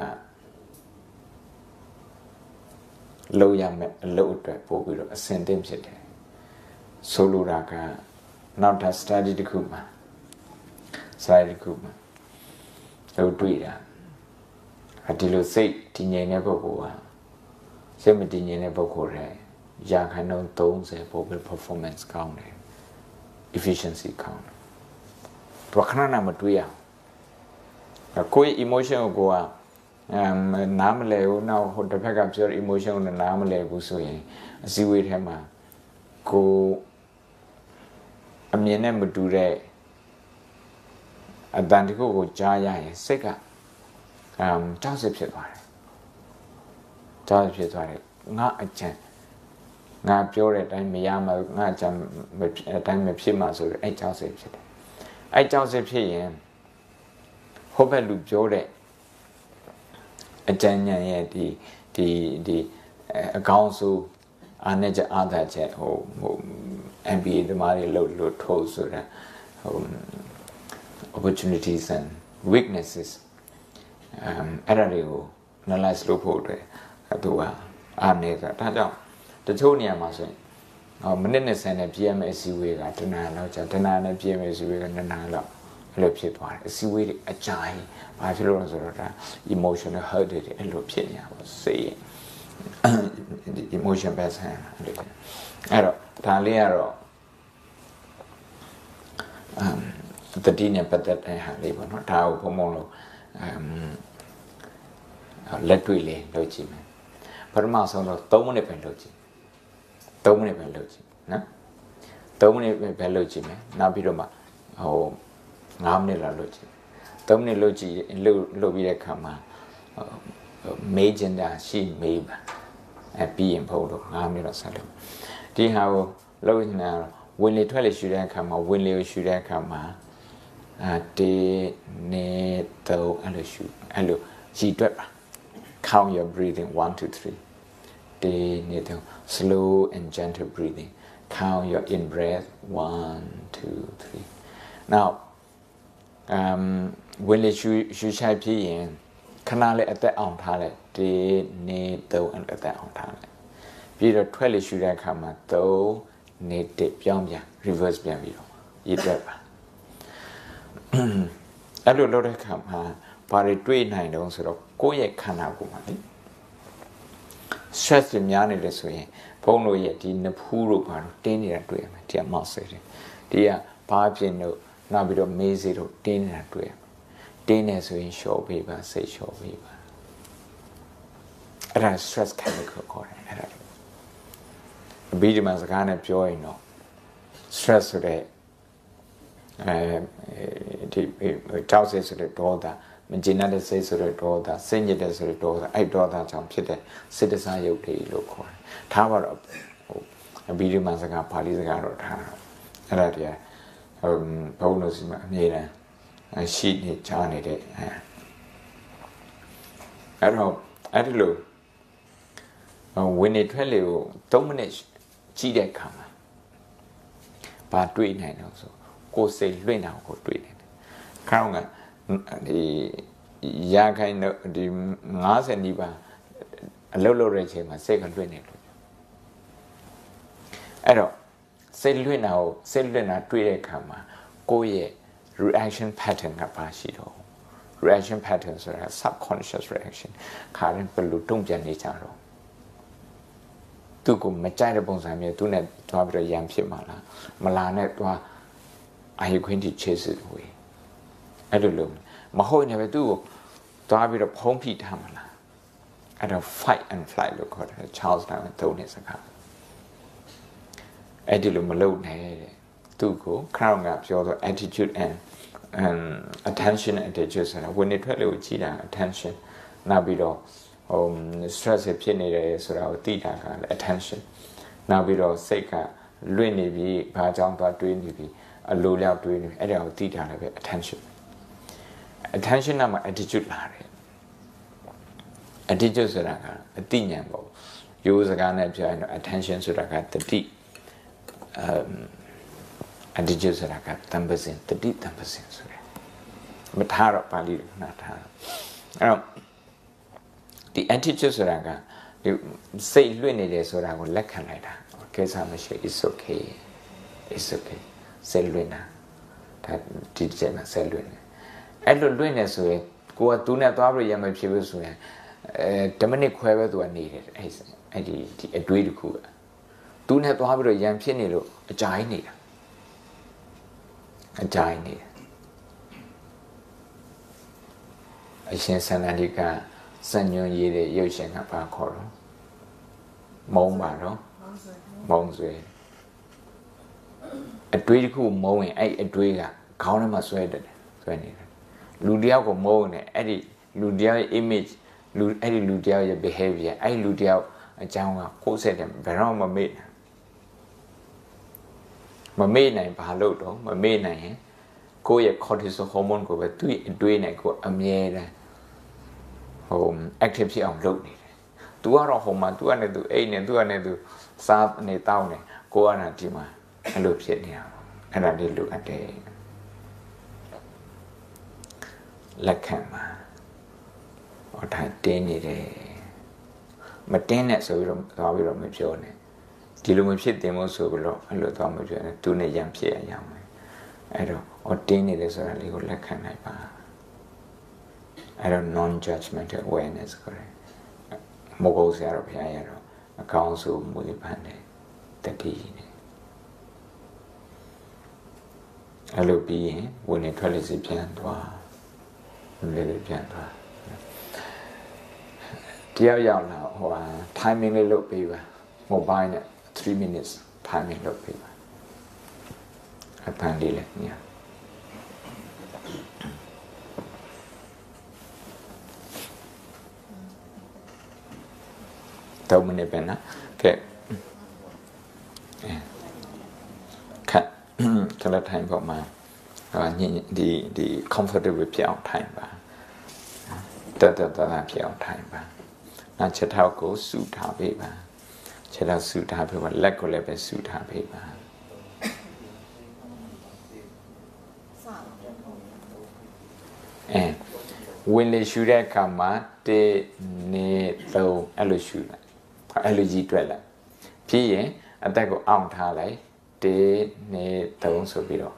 လောက်ရမယ်အလုပ်အတွက်ပို့ပြီးတော့အဆင်သင့်ဖြစ်တယ်ဆိုလိုတာကနောက်ထပ် study တစ်ခုမှာလို့တွေ့တာဒီလိုစိတ်တည်ငြိမ်တဲ့ပုဂ္ဂိုလ်ကစိတ်မတည်ငြိမ်တဲ့ပုဂ္ဂိုလ်ရဲ့ရာခိုင်နှုန်း30ပို့ပြီး performance ကောင်းတယ် efficiency ကောင်းတယ်သူခဏနာမတွေ့ရကိုယ် emotion ကိုကနားမလဲဘူးနောက်ဟိုတစ်ဖက်ကပြော emotion ကိုနားမလဲဘူးဆိုရင်အစည်းအဝေးထဲမှာကိုအမြင်နဲ့မတူတဲ့အတန်တခုကိုကြားရရင်စိတ်ကကြောက်စဖြစ်သွားတယ်ငါအချမ်းငါပြောတဲ့အတိုင်းမရမှာငါအချမ်းအတိုင်းမဖြစ်မှာဆိုတော့အဲ့ကြောက်စဖြစ်တယ်အဲ့ကြောက်စဖြစ်ရင်ဟိုဘက်လူပြောတဲ့အကြမ်းဉာဏ်ရဲ့ဒီအကောင်းဆုံးအားနဲ့ချက်အားသာချက်ဟို MBA တမားတွေလို့ထိုးဆိုတာopportunities and weaknesses အဲ့ဒါတွေကို analyze လုပ်ဖို့အတွက်သူကအားနေတာဒါကြောင့်တချို့နေရာမှာဆိုရင်မိနစ်20နဲ့ PMS ဝေးကတနာလောက်ကြာတနာနဲ့ PMS ဝေးက2နာလောက်အဲ့လိုဖြစ်သွားတယ်အစည်းအဝေးတွေအကြိုင်ဘာဖြစ်လို့လဲဆိုတော့ဒါ emotional hurt တွေအဲ့လိုဖြစ်နေတာပေါ့စိတ် emotion ပဲဆိုင်အဲ့တော့ဒါလေးကတော့တတိနဲ့ပတ်သက်တဲ့ဟာလေးပေါ့နော်ဒါကိုဘုံလို့လက်တွေ့လေးလုပ်ကြည့်မယ်ပထမဆုံးတော့3မိနစ်ပဲလုပ်ကြည့်နော်3မိနစ်ပဲလုပ်ကြည့်မယ်နောက်ပြီးတော့မှဟို9မိနစ်လောက်လုပ်ကြည့်3မိနစ်လုပ်ကြည့်လုပ်ပြီးတဲ့အခါမှာမေးချင်တာရှိမေးပါပြီးရင်ဖို့တော့9မိနစ်လောက်ဆက်လုပ်ဒီဟာကိုလုပ်နေတာဝင်လေထွက်လေရှူတဲ့အခါမှာဝင်လေကိုရှူတဲ့အခါမှာတေနေတော့အဲ့လိုရှူအဲ့လိုကြည်တွက်ပါ count your breathing 1 2 3တေနေတော့ slow and gentle breathing count your in breath 1 2 3 now when you should be in ခဏလေးအသက်အောင်ထားလိုက်တေနေတော့အသက်အောင်ထားလိုက်ပြီးတော့ထွက်လေရှူတဲ့အခါမှာ3နေတစ်ပြောင်းပြန် reverse ပြန်ပြီးတော့ရည်တွက်ပါအဲ့လိုလုပ်တဲ့အခါမှာဘာတွေတွေးနိုင်တော့ဆိုတော့ကိုယ့်ရဲ့ခန္ဓာကိုယ်မှာလေ stress တွေများနေတယ်ဆိုရင်ဘုံတို့ရဲ့ဒီနဖူးတို့ဘာလို့တင်းနေတာတွေ့ရမယ်ဒီကမောက်စေတယ်ဒီကဘာဖြစ်လို့နောက်ပြီးတော့မေးစေတို့တင်းနေတာတွေ့ရမယ်တင်းနေဆိုရင်လျှော့ပေးပါစိတ်လျှော့ပေးပါအဲ့ဒါ stress chemical ခေါ်တယ်အဲ့ဒါအဘိဓမ္မာစကားနဲ့ပြောရင်တော့ stress ဆိုတဲ့ဒီတောက်စေဆိုတဲ့ဒေါသမကျေနပ်တဲ့စိတ်ဆိုတဲ့ဒေါသစိတ်ညစ်တဲ့ဆိုတဲ့ဒေါသအဲ့ဒေါသကြောင့်ဖြစ်တဲ့စိတ်တစားရုပ်တွေလို့ခေါ်တယ်ထားပါတော့ဟိုအဘိဓမ္မာစကားပါဠိစကားတော့ထားအဲ့ဒါတည်းဘုန်းတော်စီမှာအမြဲတမ်းရှိနေချားနေတဲ့အဲ့တော့အဲ့ဒီလိုဝင်နေထွက်လေကို3မိနစ်ကြည့်တဲ့အခါမှာဘာတွေးနိုင်တော့ဆိုကိုယ်စိတ်လွင့်တာကိုတွေးနေတယ်ခေါင်းကဒီရာခိုင်ဒီ90နီးပါးအလုပ်လုပ်တဲ့အချိန်မှာစိတ်ကလွင့်နေလို့အဲ့တော့စိတ်လွင့်တာတွေးတဲ့အခါမှာကိုယ့်ရဲ့ reaction pattern ကပါရှိတော့ reaction pattern ဆိုတာ subconscious reaction ခါရင်ဘယ်လိုတုံ့ပြန်နေကြတော့သူကမကြိုက်တဲ့ပုံစံမျိုးသူနဲ့တွားပြီးတော့ရန်ဖြစ်မှာလားမလာနဲ့တွားအာရုံခွင့်တိချေစစ်ဝေးအဲ့လိုလို့မဟုတ်နေပဲသူ့ကိုတွားပြီးတော့ဖုံးဖိထားမှာလားအဲ့တော့ fight and flight လို့ခေါ်တယ် Charles Darwin သုံးတဲ့စကားအဲ့ဒီလိုမလုပ်နဲ့တဲ့ tuko crown up your attitude and attention attitude so when it really attention now be stressဖြစ်နေတယ်ဆိုတာကိုသိတာက attention နောက်ပြီးတော့စိတ်ကလွင့်နေပြီးဘာကြောင့်သွားတွေးနေပြီးအလိုလျောက်တွေးနေအဲ့ဒါကိုသိတာလည်းပဲ attention နောက်မှာ attitude လာတယ် attitude ဆိုတာကအသိဉာဏ်ပေါ့ရိုးစကားနဲ့ပြောရင်တော့ attention ဆိုတာကတတိattitude ဆိုတာကတန်ပစင်တတိတန်ပစင်ဆိုတယ်မထားတော့ပါဠိနားထားအဲ့တော့ဒီ attitude ဆိုတာကဒီစိတ်လွင့်နေတယ်ဆိုတာကိုလက်ခံလိုက်တာကိစ္စမရှိ it's okay စိတ်လွင့်တာဒါဒီချိန်မှာစိတ်လွင့်နေအဲ့လိုလွင့်နေဆိုရင်ကိုကသူနဲ့သွားပြီးရမဖြစ်ဘူးဆိုရင်10မိနစ်ခွဲပဲသူကနေတယ်အဲ့ဒီအတွေးတစ်ခုကသူနဲ့သွားပြီးတော့ရံဖြစ်နေလို့အကြိုင်းနေတာအရှင်စန္ဒတိကစံညွန်ရေးတဲ့ရုပ်ရှင်ကဘာခေါ်တော့မုံပါတော့မုံဆွဲအတွေးတစ်ခုမုံရင်အဲ့အတွေးကခေါင်းထဲမှာဆွဲနေတယ်လူတယောက်ကိုမုံနေအဲ့ဒီလူတယောက်ရဲ့ image အဲ့ဒီလူတယောက်ရဲ့ behavior အဲ့ဒီလူတယောက်အကြောင်းကကိုယ်ဆက်တယ်ဘယ်တော့မှမမေ့နိုင်ဘာလို့တော့မမေ့နိုင်ရင်ကိုယ့်ရဲ့ cortisol hormone ကိုပဲသူ့အတွေးနဲ့ကိုအမြဲတမ်းactive ဖြစ်အောင်လုပ်နေတယ်။ तू ကတော့ဟိုမှာ तू ကနေ तू အိတ်နေ तू ကနေ तू စားနေတောင်းနေကိုကဒီမှာအဲ့လိုဖြစ်နေတာ။အဲ့ဒါလေးလိုအပ်တယ်။လက်ခံပါ။ဟောဒါတင်းနေတယ်။မတင်းနဲ့ဆိုပြီးတော့သွားပြီးတော့မပြောနဲ့။ဒီလိုမဖြစ်တင်မို့ဆိုပြီးတော့အဲ့လိုသွားမပြောနဲ့။ तू နဲ့ရံဖြစ်ရအောင်မယ်။အဲ့တော့ဟောတင်းနေတယ်ဆိုတာလေးကိုလက်ခံနိုင်ပါ။အဲ့တော့ non-judgmental awareness ကိုမဟုတ်ဆရာတော်ဘုရားရတော့အကောင်းဆုံးမွေးဖန်တယ်တတိနဲ့အဲ့လိုပြီးရင်ဝင်နေထွက်လေစီပြန်သွားလေပြန်သွားတရားရောက်လာဟိုဟာ timing လေးလုပ်ပေးပါ mobile နဲ့3 minutes timing လုပ်ပေးပါအပန်းလေးလည်းညာ3 minutes ပဲနော်ကဲခက်ခက်ထိုင်ပေါ့မှာညဒီ comfortable ဖြစ်အောင်ထိုင်ပါတဖြစ်အောင်ထိုင်ပါနောက်ချက်ထောက်ကိုဆူထားပေးပါချက်ထောက်ဆူထားပေးပါလက်ကိုလည်းပဲဆူထားပေးပါဝင်လေရှူတဲ့အခါမှာ1 2 3အဲ့လိုရှူလိုက်အဲ့လိုကြီးတွက်လိုက်ပြီးရင်အသက်ကိုအောင့်ထားလိုက်1 2 3ဆိုပြီးတော့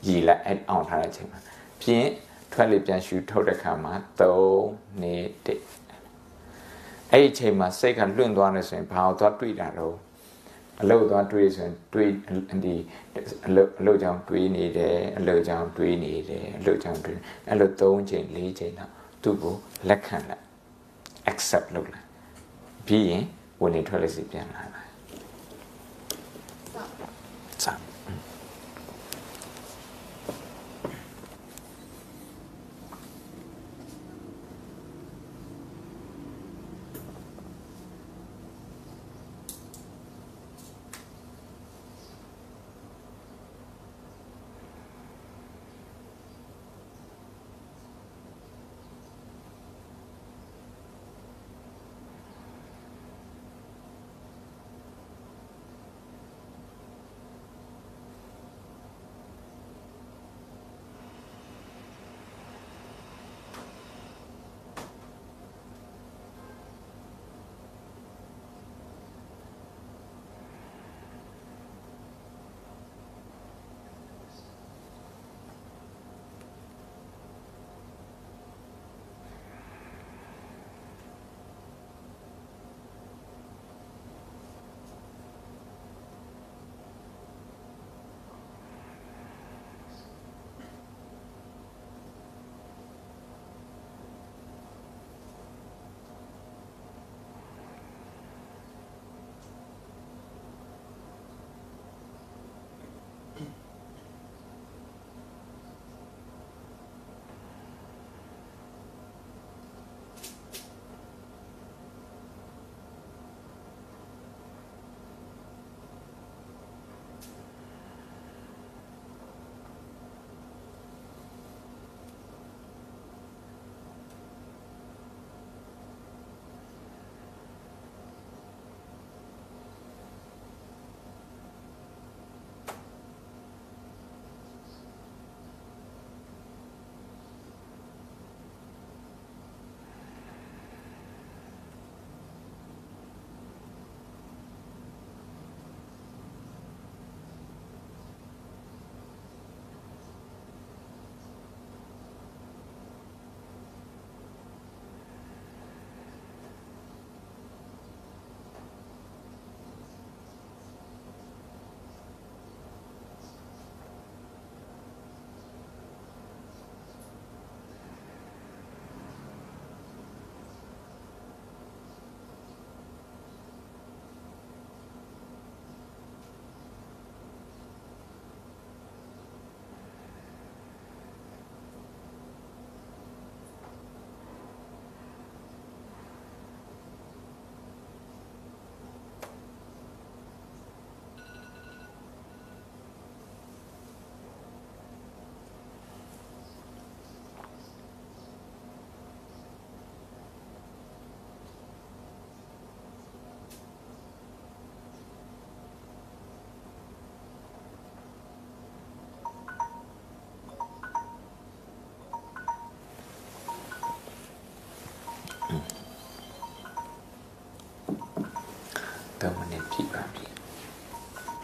ရည်လိုက်အဲ့အောင့်ထားတဲ့အချိန်မှာပြီးရင်ထွက်လေပြန်ရှူထုတ်တဲ့အခါမှာ3 2 1အဲ့ဒီအချိန်မှာစိတ်ကလွင့်သွားနေဆိုရင်ဘာလို့သွားတွေးတာတော့အလုပ်သွားတွေးဆိုရင်တွေးဒီအလုပ်ကြောင့်တွေးနေတယ်အလုပ်ကြောင့်တွေးနေတယ်အလုပ်ကြောင့်တွေးအဲ့လို3ချိန်4ချိန်တော့သူ့ကိုလက်ခံလိုက် accept လုပ်လိုက်ပြီးရင်ဝင်နေထွက်လေစီပြန်လာလိုက်စ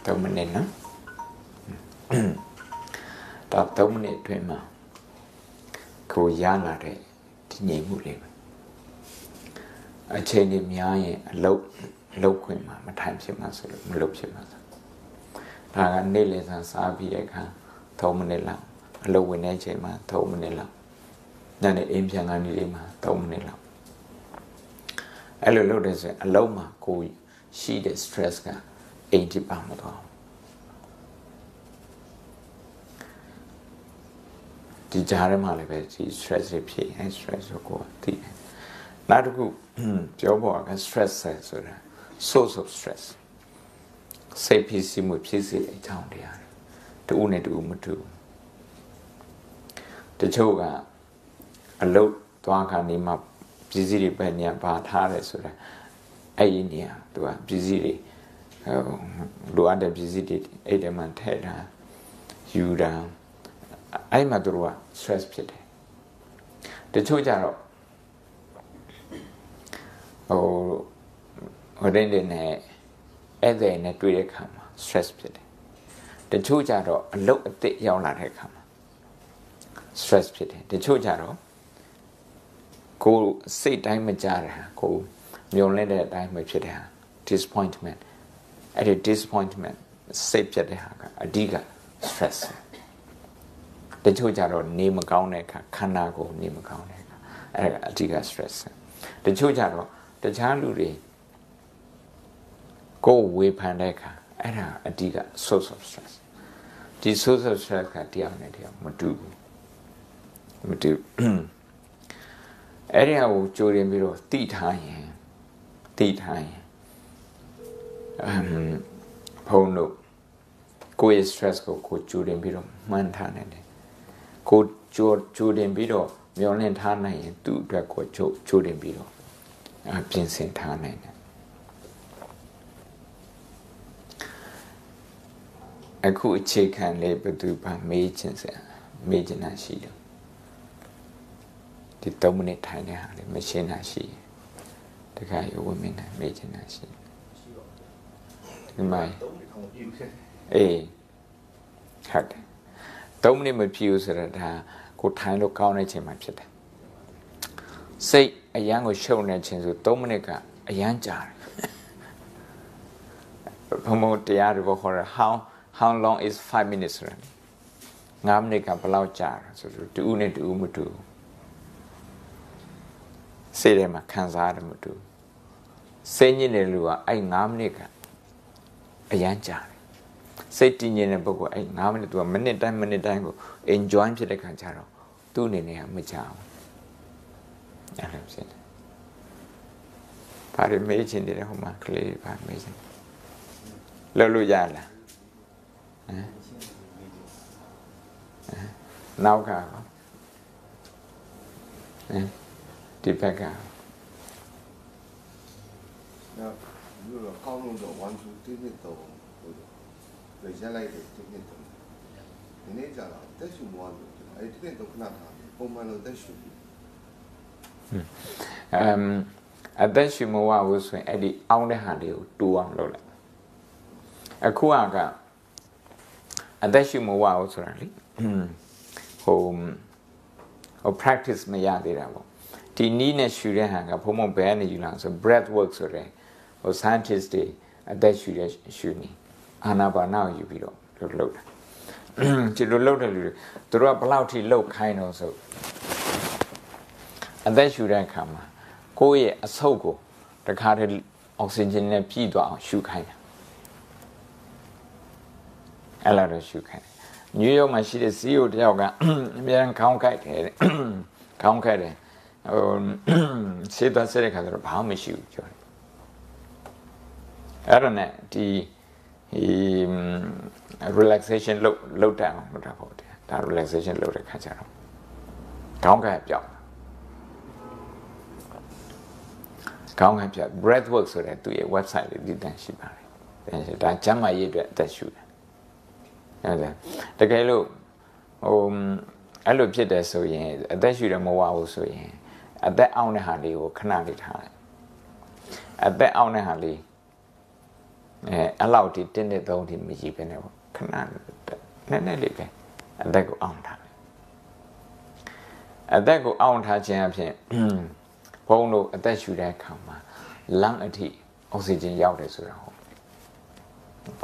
3 minutes နော်ဒါ3 minutes အတွင်းမှာကိုရလာတဲ့ဒီငြိမ်မှုလေးအချိန်ကြီးများရင်အလုပ်ခွင့်မှာမထိုင်ဖြစ်မှာဆိုလို့မလုပ်ဖြစ်မှာဆိုဒါကနေ့လည်ဆန်းစားပြီးတဲ့အခါ3 minutes လောက်အလုပ်ဝင်တဲ့အချိန်မှာ3 minutes လောက်ညနေအိမ်ပြန်ခန်းလေးမှာ3 minutes လောက်အဲ့လိုလုပ်တဲ့ဆိုရင်အလုပ်မှာကိုရှိတဲ့ stress ကအိမ်တိပါမတော့ဒီကြားထဲမှာလည်းပဲဒီ stress တွေဖြစ်ရင် stress ကိုသိတယ်နောက်တစ်ခုပြောဖို့က stress ဆိုတာ source of stress စိတ်ဖြစ်စီမှုဖြစ်စေတဲ့အကြောင်းတရားတူနဲ့တူမတူတချို့ကအလုပ်သွားခါနေမှာပစ္စည်းတွေပဲညပါထားတယ်ဆိုတာအဲ့ဒီနေရာသူကပစ္စည်းတွေလိုအပ်တဲ့ပစ္စည်းတွေအဲ့ဒီမှာထည့်တာယူတာအဲ့မှာသူက stress ဖြစ်တယ်တချို့ကြတော့ဟိုတဲ့နဲ့အဲ့ဒီနဲ့တွေ့တဲ့ခါမှာ stress ဖြစ်တယ်တချို့ကြတော့အလုပ်အသစ်ရောက်လာတဲ့ခါမှာ stress ဖြစ်တယ်တချို့ကြတော့ကိုစိတ်တိုင်းမကြတာကိုမျောလင့်တဲ့အတိုင်းမဖြစ်တဲ့ဟာ disappointment အဲ့ဒီ disappointment စိတ်ဖြစ်တဲ့ဟာကအဓိက stress တချို့ကြတော့နေမကောင်းတဲ့အခါခန္ဓာကိုယ်နေမကောင်းတဲ့အခါအဲ့ဒါအဓိက stress တချို့ကြတော့တခြားလူတွေကိုဝေဖန်တဲ့အခါအဲ့ဒါအဓိက source of stress ဒီ source of stress ကတရားနဲ့တရားမတူဘူးအဲ့ဒီဟာကိုကြိုတင်ပြီးတော့သိထားရင်ဖုန်းတို့ကိုယ့်ရဲ့ stress ကိုကြိုတင်ပြီးတော့မှန်းထားနိုင်တယ်ကိုကြိုတင်ပြီးတော့မျောလင့်ထားနိုင်ရင်သူ့အတွက်ကိုကြိုတင်ပြီးတော့ပြင်ဆင်ထားနိုင်တယ်အခုအခြေခံလေးဘယ်သူမှမေးချင်တာရှိတယ်ဒီ3 minutes ထိုင်တဲ့ဟာလေးမရှင်းတာရှိတခါရဝမင်းနဲ့မေးချင်တာရှိဒီမှာအေးဟုတ်တယ်3 minutes မပြည့်ဘူးဆိုတော့ဒါကိုထိုင်လို့ကောင်းတဲ့ချိန်မှဖြစ်တယ်စိတ်အရန်ကိုရှုံနေခြင်းဆို3 minutesကအရန်ကြာတယ်ဘုံဘုံတရားတွေခေါ်ရ how long is 5 minutes ဆိုတော့9 minutesကဘယ်လောက်ကြာလဲဆိုတော့တူနဲ့တူမတူစိတ်ထဲမှာခံစားရတယ်မတူစိတ်ညစ်တဲ့လူကအဲ့9 minutesကအရန်ကြာတယ်စိတ်တည်ငြိမ်တဲ့ပုဂ္ဂိုလ်အဲ့9 minutes သူကမိနစ်တိုင်းကို enjoy ဖြစ်တဲ့ခါကျတော့သူ့အနေနဲ့မကြောက်အဲ့လိုဖြစ်တယ်ဘာတွေမေးချင်တယ်ဟိုမှာကလေးဘာမေးချင်လောက်လို့ရလားနောက်ကဒီဘက်က那如果高中的完全对面都留下来的对面都，你讲了，但是我哎这边都看到他，我们都在学。အသက်ရှူမဝဘူးဆိုရင်အဲ့ဒီအောင်းတဲ့ဟာလေးကိုတူအောင်လုပ်လိုက်အခုကအသက်ရှူမဝဘူးဆိုတာလေဟို practice မရသေးတာပေါ့ဒီနီးနဲ့ရှူတဲ့ဟာကဘုံဘယ်ကနေယူလာဆို breath work ဆိုတဲ့ဟို scientist တွေအသက်ရှူတဲ့ရှူနေအာနာပါနာကိုယူပြီးတော့လုပ်တာဒီလိုလုပ်တဲ့လူတွေသူတို့ကဘယ်လောက်ထိလှုပ်ခိုင်းတော့ဆိုအသက်ရှူတဲ့အခါမှာကိုယ့်ရဲ့အဆုတ်ကိုတခါတည်းအောက်ဆီဂျင်နဲ့ပြည့်သွားအောင်ရှူခိုင်းတာအဲ့လိုတော့ရှူခိုင်းတယ်နယူးယောက်မှာရှိတဲ့ CEO တယောက်ကအများကြီးခေါင်းကိုက်တယ်ခေါင်းကိုက်တယ်ဆေးသွားတဲ့ခါကျတော့ဘာမှမရှိဘူးပြောတယ်အဲ့ဒါနဲ့ဒီ relaxation လုပ်တာပေါ့ဒါ relaxation လုပ်တဲ့ခါကျတော့ခေါင်းကိုက်ပြောက်ခေါင်းကိုက်ပြောက် breath work ဆိုတဲ့သူရဲ့ website လေးဒီတန်းရှိပါတယ်ဒါကျမ်းမာရေးအတွက်အသက်ရှူတယ်ဟုတ်တယ်တကယ်လို့အဲ့လိုဖြစ်တယ်ဆိုရင်အသက်ရှူတယ်မဝဘူးဆိုရင်အသက်အောင့်တဲ့ဟာလေးကိုခဏလေးထားလိုက်အသက်အောင့်တဲ့ဟာလေး အဲ့လောက်ဒီတင်းတဲ့သုံးဒီမကြီးပဲနဲ့ပေါ့ခဏနည်းနည်းလေးပဲအသက်ကိုအောင်ထားအသက်ကိုအောင်ထားခြင်းအဖြစ်ဘုန်းတို့အသက်ရှူတဲ့အခါမှာလမ်းအထိအောက်ဆီဂျင်ရောက်တယ်ဆိုတာဟုတ်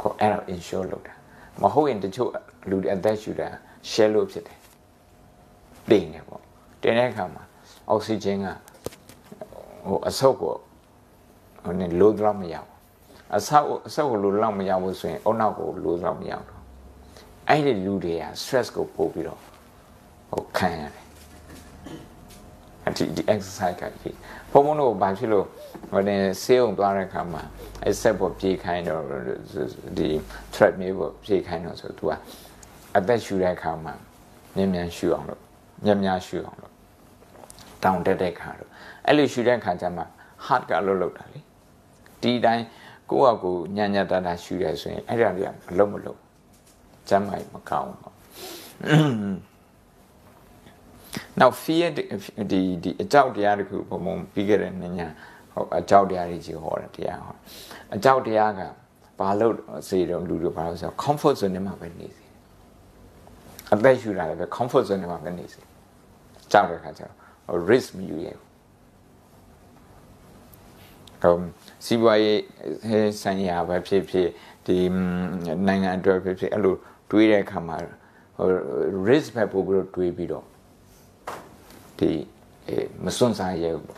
ကိုအဲ့တော့ ensure လုပ်တာမဟုတ်ရင်တချို့လူတွေအသက်ရှူတာ share လို့ဖြစ်တယ်တင်နေပေါ့တင်တဲ့အခါမှာအောက်ဆီဂျင်ကဟိုအဆုတ်ကိုဟိုနဲ့လိုးတော့မရဘူးအဆုတ်ကိုလိုးတော့မရဘူးဆိုရင်အုံနောက်ကိုလိုးတော့မရတော့အဲ့ဒီလူတွေက stress ကိုပို့ပြီးတော့ဟိုခံရတယ်ဒီ exercise ကကြီးဘုံဘုံတို့ဘာဖြစ်လို့ဟိုနဲ့ဆေးုံသွားတဲ့အခါမှာအဲ့ဆက်ပေါ်ပြေးခိုင်းတော့ဒီ treadmill ပေါ်ပြေးခိုင်းတော့ဆိုသူကအသက်ရှူတဲ့အခါမှာမြန်ရှူအောင်လို့များရှူအောင်လို့တောင်တက်တဲ့ခါတော့အဲ့လိုရှူတဲ့ခါကျမှ heart ကလှုပ်တာလေဒီတိုင်းကိုယ့်အကူညံ့တာရှူရဲဆိုရင်အဲ့ဒါတွေကမလုပ်ကျမ်းမိုက်မကောင်းဘူးNow fear ဒီအကြောက်တရားတခုဘုံပြီးခဲ့တဲ့ညဟိုအကြောက်တရားကြီးဟောတယ်တရားဟောအကြောက်တရားကဘာလို့စေတော့လူတွေဘာလို့ဆို comfort zone မှာပဲနေစီအသက်ရှူတာလည်းပဲ comfort zone မှာပဲနေစီကြောက်တဲ့ခါကျတော့ risk မယူရဘူးစီးပွားရေးဆိုင်ရာပဲဖြစ်ဒီနိုင်ငံအတွက်ဖြစ်အဲ့လိုတွေးတဲ့အခါမှာ risk ပဲပို့ပြီးတော့တွေးပြီးတော့ဒီမစွန့်စားရဘူး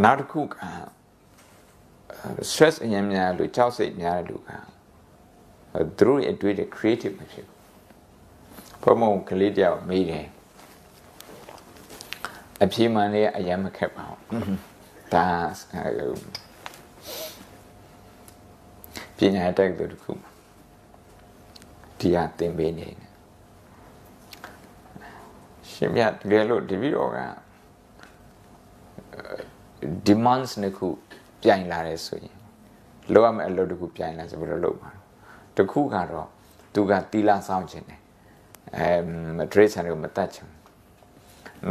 နောက်တစ်ခုက stress အရင်များလို့ကြောက်စိတ်များတဲ့လူကသူတို့ရဲ့အတွေ့အကြုံ creative မဖြစ်ဘူးဘုံဘုံကလေးတယောက်မေးတယ်အပြေမှန်လေးအရင်မခက်ပါဘူးဒါပညာတတ်သူတစ်ခုဒီဟာသင်ပေးနေတယ်ရှင်မြတ်တကယ်လို့ဒီပြီးတော့က demands နှစ်ခုပြိုင်လာတယ်ဆိုရင်လောရမယ့်အလုပ်တစ်ခုပြိုင်လာဆိုပြီးတော့လုပ်ပါတစ်ခုကတော့သူကတီလာဆောင်ခြင်းတယ်ဒရိတ်ဆန်ကိုမတတ်ချင်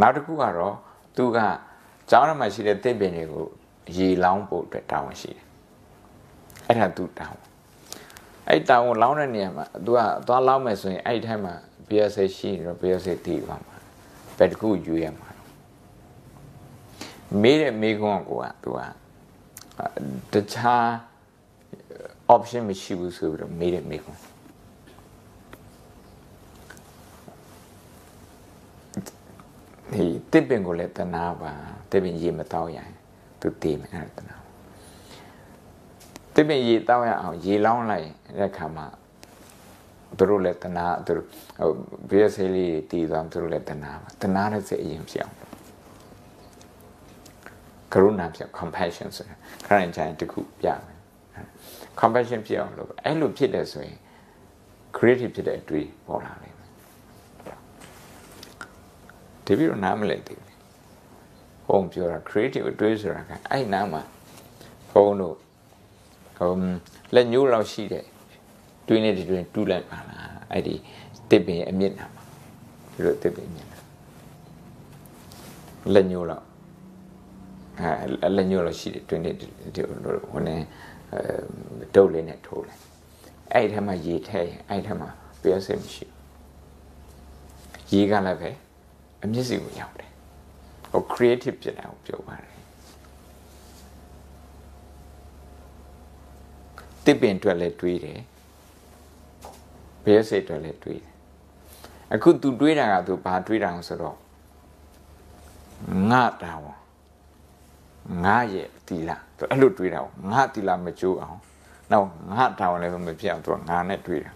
နောက်တစ်ခုကတော့သူကကျောင်းထဲမှာရှိတဲ့သစ်ပင်တွေကိုရေလောင်းဖို့အတွက်တာဝန်ရှိတယ်အဲ့ဒါသူတာဝန်အဲ့တောင်ကိုလောင်းတဲ့နေရာမှာ तू ကသွားလောင်းမယ်ဆိုရင်အဲ့ဒီထိုင်မှာ BSA ရှိနေတော့ BSA တည်သွားမှာဘယ်တခုယူရမှာမေးတဲ့မေးခွန်းကိုက तू ကတခြား option မရှိဘူးဆိုပြီးတော့မေးတဲ့မေးခွန်းဒီတစ်ပင်ကိုလည်းတနာပါတစ်ပင်ရေမတောက်ရရင် तू တည်မယ်အဲ့ဒါတနာတပင်ရေတောက်ရအောင်ရေလောင်းလိုက်တဲ့ခါမှာသူတို့လည်းတနာသူတို့ဟို BSA လေးတည်သွားသူတို့လည်းတနာပါတနာတဲ့စိတ်အရင်ဖြစ်အောင်ကရုဏာဖြစ် compassion ဆိုရင်ခရိုင်ချိုင်တစ်ခုပြမယ် compassion ဖြစ်အောင်လို့အဲ့လိုဖြစ်တယ်ဆိုရင် creative ဖြစ်တဲ့အတွေ့ပေါ်လာလိမ့်မယ်ဒီပြီးတော့နားမလဲသေးဘူးဟောပြောတာ creative အတွေ့ဆိုတာကအဲ့နားမှာဘုံတို့လက်ညှိုးလောက်ရှိတဲ့တွင်းနဲ့တွင်းတူးလိုက်ပါလားအဲ့ဒီတစ်ပင်အမြင့်နာမှာဒီလိုတစ်ပင်အမြင့်နာလက်ညှိုးလောက်လက်ညှိုးလောက်ရှိတဲ့တွင်းနဲ့ဟိုနဲ့ဒုတ်လေးနဲ့ထိုးလိုက်အဲ့ဒီထဲမှာရေထည့်ရင်အဲ့ဒီထဲမှာပြောစင်မရှိရေကလည်းပဲအမြင့်စီကိုရောက်တယ်ဟို creative ဖြစ်တာကိုပြောပါတယ်တစ်ပင်အတွက်လည်းတွေးတယ်ဘယ်စိတ်အတွက်လည်းတွေးတယ်အခု तू တွေးတာက तू ဘာတွေးတာဆိုတော့ငါတာဝငါရဲ့တီလာ तू အဲ့လိုတွေးတာငါတီလာမကျိုးအောင်နောက်ငါတာဝလည်းမဖြစ်အောင် तू ငါနဲ့တွေးတာ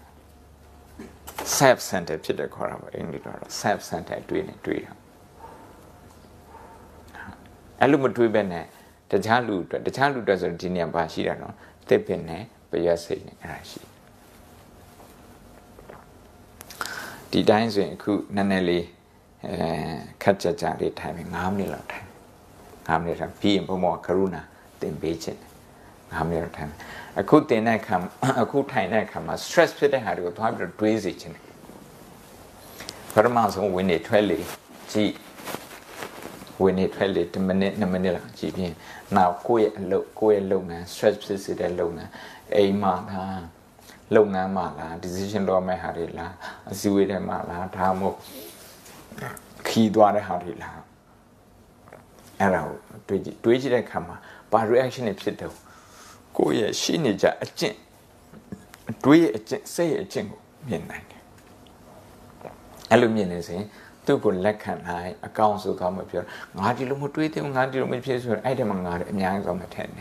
self center ဖြစ်တယ်ခေါ်တာပါအင်္ဂလိပ်တော့ self center တွေးတာအဲ့လိုမတွေးပဲနဲ့တခြားလူအတွက်ဆိုဒီနေရာပါရှိတာနော်တစ်ပင်နဲ့ပရွက်စိတ်နဲ့အဲ့ဒါရှိဒီတိုင်းဆိုရင်အခုနည်းနည်းလေးခက်ကြကြလေးထိုင်ပြီ9မိနစ်လောက်ထိုင်9မိနစ်ထိုင်ပြီးရင်ဘုံမောကရုဏာသင်ပေးခြင်း9မိနစ်လောက်ထိုင်အခုတင်တဲ့အခါအခုထိုင်တဲ့အခါမှာ stress ဖြစ်တဲ့ဟာတွေကိုသွားပြီးတော့တွေးစီခြင်းပထမဆုံးဝင်နေထွက်လေကြည့် when it felt it a minute GP. Now quit long and stretch it alone. A mala, long and mala, decision law my harila, a sweet and mala, tamo, key dware harila. Arrow, twitch it come, but reaction is settled. Go ye, she needs a chin. Say a jingle, midnight. Aluminum say, two good lack and I, a council come up here. Nadilumu tweeting, Nadilumu piece with item and not in yang on the ten.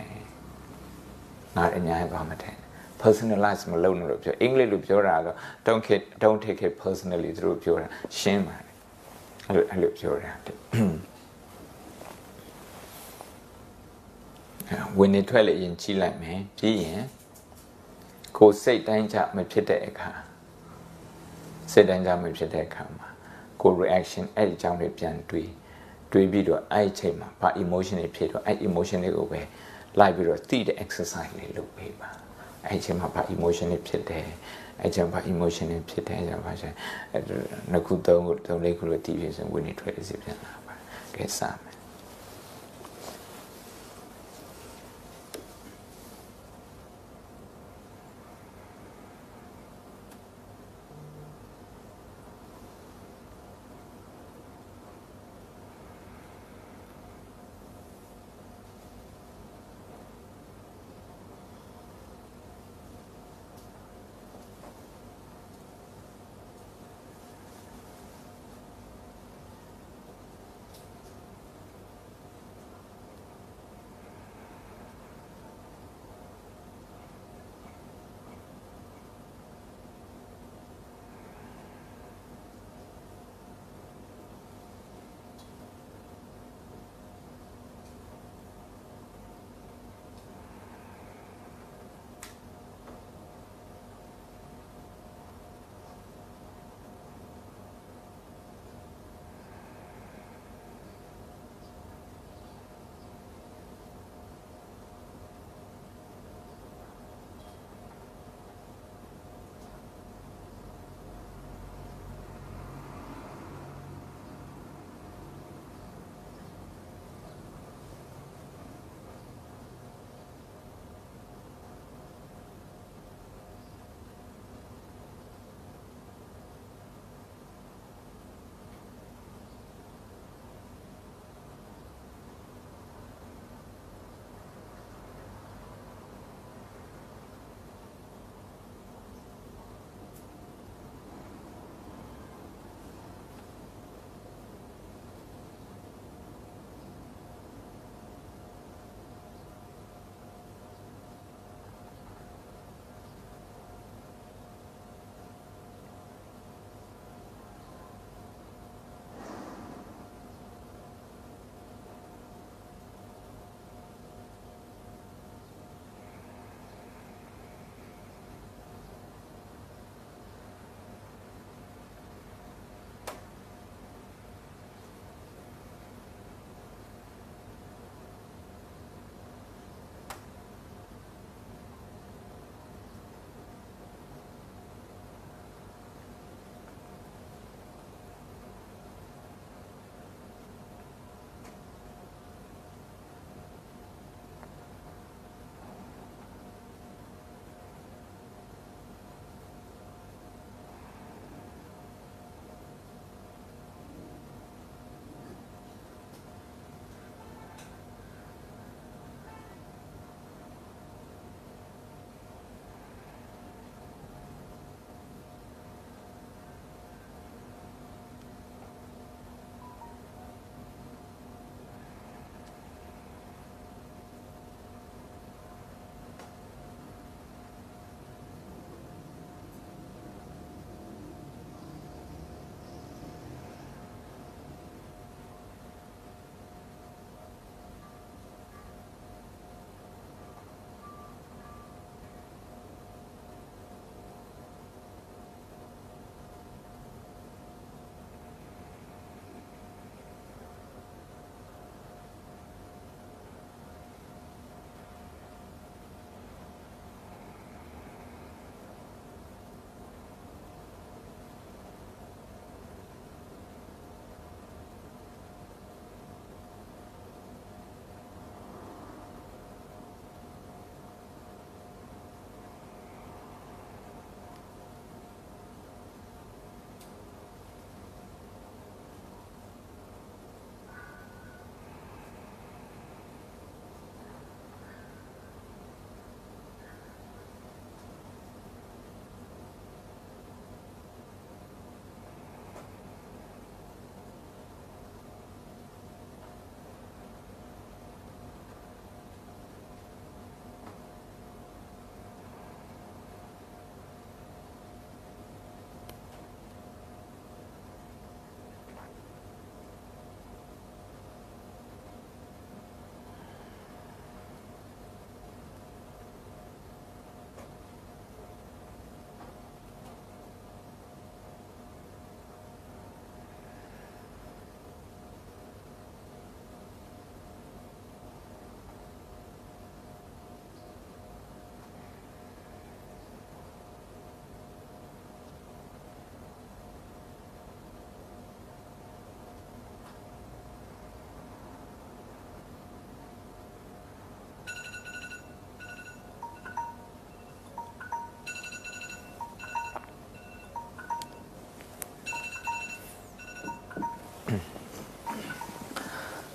Not in yang on the ten. Personalized Malone of your English of your other. Don't take it personally through your shame. I look your when they toilet in Chile, me, go say danger, my pit say danger, my pit go reaction, I jump a pian tree. Do be to I chamber, but emotionally pit or I emotionally away. Library theatre exercise, look paper. I chamber, but emotionally pit there. I jump by emotionally pit there. No good don't regular TVs and when it tries it. Get some.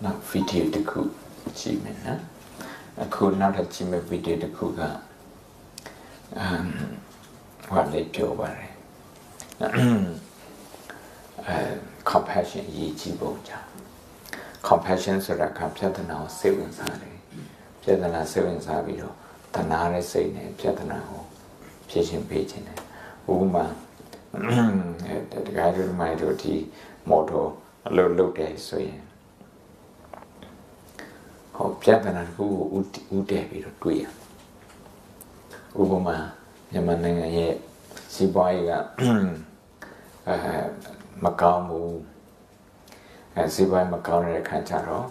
နောက်ဗီဒီယိုတစ်ခုကြည့်မယ်နော်အခုနောက်ထပ်ကြည့်မယ့်ဗီဒီယိုတစ်ခုကဘာလဲပြောပါလဲcompassion ရည်ကြည်ပုံကြောင့် compassion ဆိုတာကပြဿနာကိုစိတ်ဝင်စားတယ်ပြဿနာစိတ်ဝင်စားပြီးတော့တနာတဲ့စိတ်နဲ့ပြဿနာကိုဖြေရှင်းပေးခြင်းတယ်ဥပမာတကယ်လို့မိုင်းတို့ဒီမော်တော်အလုပ်လုပ်တယ်ဆိုရင်ဟောပြဿနာကိုဦးတည်ပြီးတော့တွေးရဥပမာမြန်မာနိုင်ငံရဲ့စီးပွားရေးကမကောင်းဘူးစီးပွားရေးမကောင်းတဲ့ခါကျတော့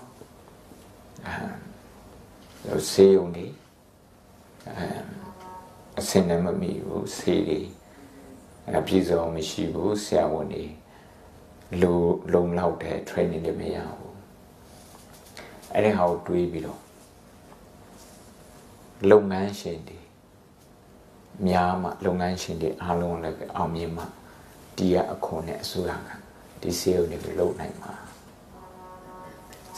ဆေးရုံတွေအစင်းနဲ့မမီဘူးဆေးတွေပြည်စုံမရှိဘူးဆရာဝန်တွေလုံလောက်တဲ့ training တွေမရဘူးအဲ့ဒီဟာကိုတွေးပြီးတော့လုပ်ငန်းရှင်တွေများမှလုပ်ငန်းရှင်တွေအားလုံးလည်းပဲအောင်မြင်မှဒီကအခွန်နဲ့အစိုးရကဒီဆေးရုံတွေလုပ်နိုင်မှာ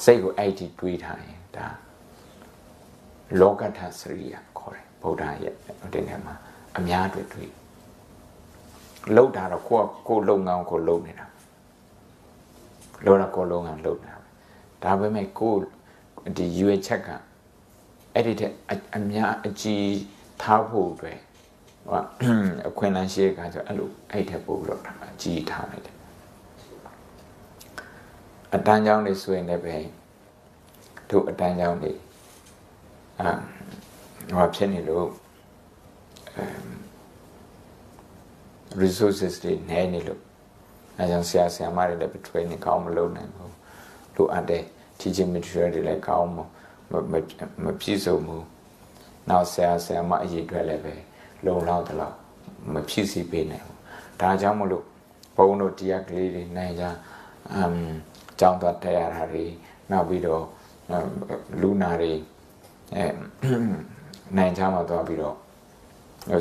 စိတ်ကိုအဲ့ဒီတွေးထားရင်ဒါလောကထစရိယခေါ်တယ်ဗုဒ္ဓရဲ့ဒီနေ့မှာအများတွေတွေးလောက်တာတော့ကိုလုပ်ငန်းကိုလုပ်နေတာလောတာကိုလုပ်ငန်းလုပ်နေတာဒါပေမဲ့ကိုဒီရွေချက်ကအဲ့ဒီတဲ့အများအကြီးထားဖို့အတွက်ဟောအခွင့်အလမ်းရှိတဲ့အခါကျအဲ့လိုအဲ့ထက်ပို့ပြီးတော့အကြီးထားလိုက်တယ်အတန်းကြောင်းတွေဆိုရင်လည်းပဲတို့အတန်းကြောင်းတွေဟောဖြစ်နေလို့ resources တွေနည်းနေလို့အဲကြောင့်ဆရာမတွေလည်း training ကောင်းမလုပ်နိုင်ဘူးလိုအပ်တဲ့ teaching material တွေလည်းကောင်းမပြည့်စုံဘူးနောက်ဆရာမအရေးအတွက်လည်းပဲလုံလောက်တော့မဖြစ်စီပေးနိုင်ဘူးဒါကြောင့်မလို့ဘုန်းတို့တရားကလေးတွေနိုင်ကြကြောင်းသွားတရားဓာတ်တွေနောက်ပြီးတော့လူနာတွေနိုင်ကြမှာသွားပြီးတော့